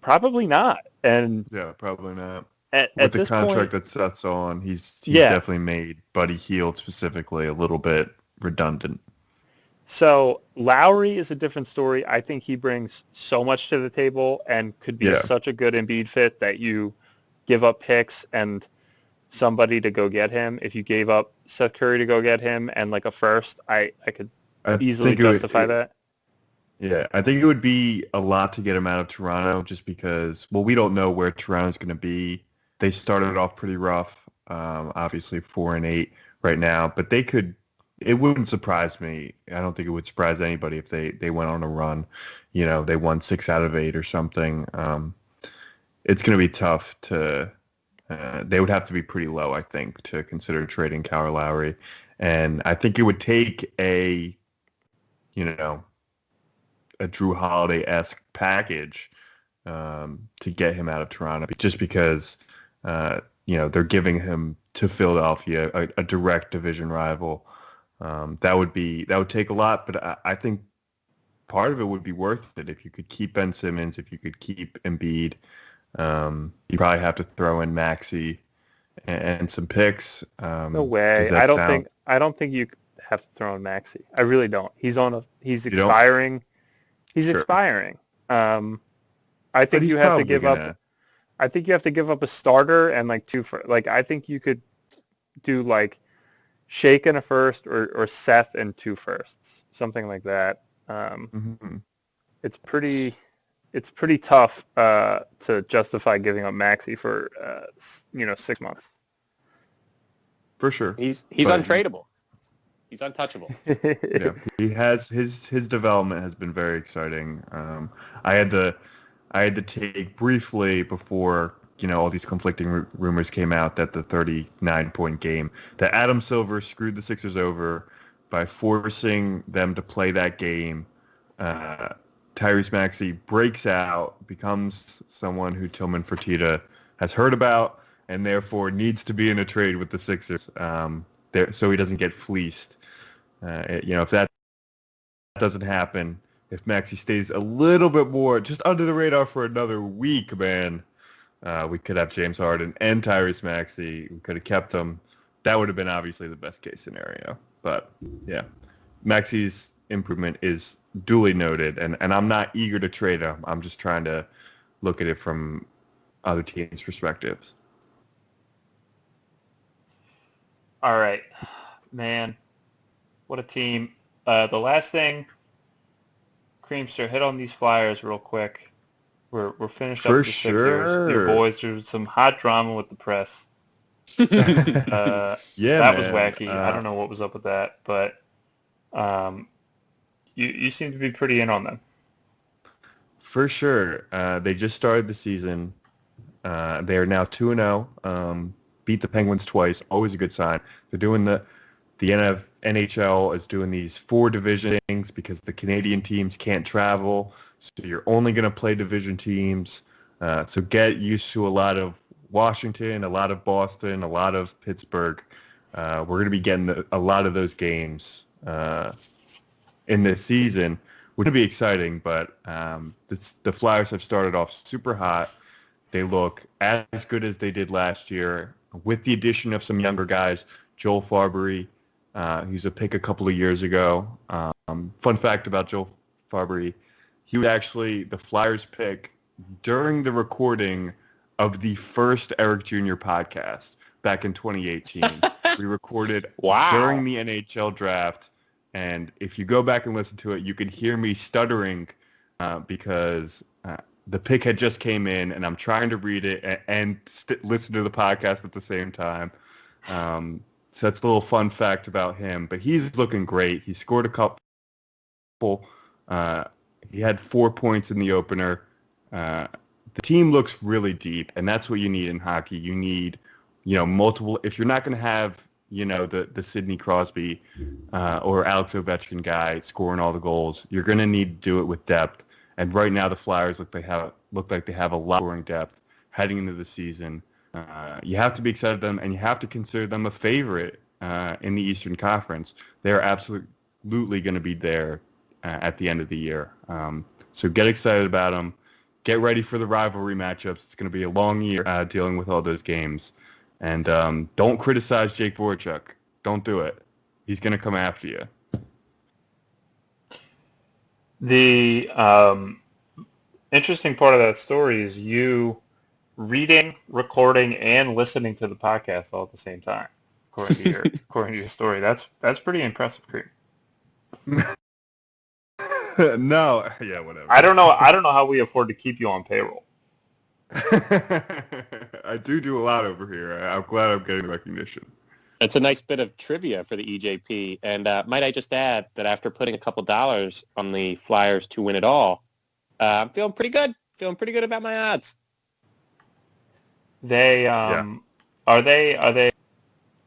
Speaker 1: Probably not. And
Speaker 2: probably not.
Speaker 1: With
Speaker 2: the contract that Seth's on, he's definitely made Buddy Hield specifically a little bit redundant.
Speaker 1: So Lowry is a different story. I think he brings so much to the table and could be such a good Embiid fit that you give up picks and somebody to go get him. If you gave up Seth Curry to go get him and like a first, I could easily justify that.
Speaker 2: Yeah, I think it would be a lot to get him out of Toronto, just because, well, we don't know where Toronto's going to be. They started off pretty rough, obviously 4-8 right now, but they could. It wouldn't surprise me. I don't think it would surprise anybody if they went on a run. They won 6 out of 8 or something. It's going to be tough to. They would have to be pretty low, I think, to consider trading Kyle Lowry, and I think it would take a Drew Holiday-esque package to get him out of Toronto, just because they're giving him to Philadelphia, a direct division rival. That would take a lot, but I think part of it would be worth it if you could keep Ben Simmons, if you could keep Embiid. You probably have to throw in Maxey and some picks.
Speaker 1: No way. I don't think you have to throw in Maxey. I really don't. He's expiring. He's expiring. I think you have to give up. I think you have to give up a starter and like 2 for. Like, I think you could do like Shake and a first, or Seth and 2 firsts, something like that. It's pretty tough to justify giving up Maxey for 6 months.
Speaker 2: For sure,
Speaker 3: he's untradeable. He's untouchable.
Speaker 2: Yeah, he has his development has been very exciting. I had to take briefly before all these conflicting rumors came out that the 39-point game that Adam Silver screwed the Sixers over by forcing them to play that game. Tyrese Maxey breaks out, becomes someone who Tillman Fertitta has heard about, and therefore needs to be in a trade with the Sixers, so he doesn't get fleeced. If that doesn't happen, if Maxey stays a little bit more just under the radar for another week, man, we could have James Harden and Tyrese Maxey. We could have kept him. That would have been obviously the best case scenario. But yeah, Maxey's improvement is duly noted, and I'm not eager to trade him. I'm just trying to look at it from other teams' perspectives.
Speaker 1: All right, man, what a team. The last thing, Creamster, hit on these Flyers real quick. We're finished
Speaker 2: For
Speaker 1: up with the Sixers. Your
Speaker 2: sure.
Speaker 1: boys threw some hot drama with the press.
Speaker 2: Yeah,
Speaker 1: That was
Speaker 2: man.
Speaker 1: wacky. I don't know what was up with that, but you seem to be pretty in on them.
Speaker 2: For sure. They just started the season. They are now 2-0. Beat the Penguins twice. Always a good sign. They're doing the NHL is doing these 4 division things because the Canadian teams can't travel. So you're only going to play division teams. So get used to a lot of Washington, a lot of Boston, a lot of Pittsburgh. We're going to be getting a lot of those games in this season, which would be exciting. But the Flyers have started off super hot. They look as good as they did last year with the addition of some younger guys. Joel Farbery, he's a pick a couple of years ago. Fun fact about Joel Farbery, he was actually the Flyers pick during the recording of the first Eric Jr. podcast back in 2018. We recorded during the NHL draft, and if you go back and listen to it, you can hear me stuttering because the pick had just came in, and I'm trying to read it and listen to the podcast at the same time. So that's a little fun fact about him. But he's looking great. He scored a couple. He had 4 points in the opener. The team looks really deep, and that's what you need in hockey. You need, multiple. If you're not going to have, the Sidney Crosby or Alex Ovechkin guy scoring all the goals, you're going to need to do it with depth. And right now, the Flyers look like they have a lot of scoring depth heading into the season. You have to be excited about them, and you have to consider them a favorite in the Eastern Conference. They're absolutely going to be there at the end of the year. So get excited about them. Get ready for the rivalry matchups. It's going to be a long year dealing with all those games. And don't criticize Jake Voracek. Don't do it. He's going to come after you.
Speaker 1: The interesting part of that story is you reading, recording, and listening to the podcast all at the same time, according to your story. That's pretty impressive, Cream.
Speaker 2: No, yeah, whatever.
Speaker 1: I don't know how we afford to keep you on payroll.
Speaker 2: I do a lot over here. I'm glad I'm getting recognition.
Speaker 3: It's a nice bit of trivia for the EJP. And might I just add that after putting a couple dollars on the Flyers to win it all, I'm feeling pretty good. Feeling pretty good about my odds.
Speaker 1: They are they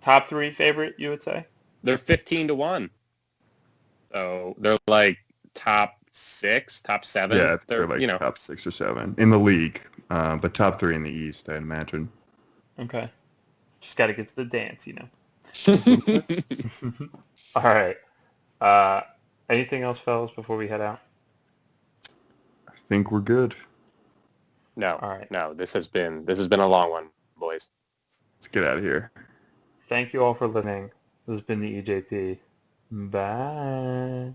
Speaker 1: top 3 favorite, you would say?
Speaker 3: They're 15-1. So they're like top 6, top 7.
Speaker 2: Yeah, they're like top 6 or 7 in the league, but top 3 in the East, I'd imagine.
Speaker 1: Okay. Just got to get to the dance, All right. Anything else, fellas, before we head out?
Speaker 2: I think we're good.
Speaker 3: No.
Speaker 1: All right.
Speaker 3: No, this has been a long one, boys.
Speaker 2: Let's get out of here.
Speaker 1: Thank you all for listening. This has been the EJP. Bye.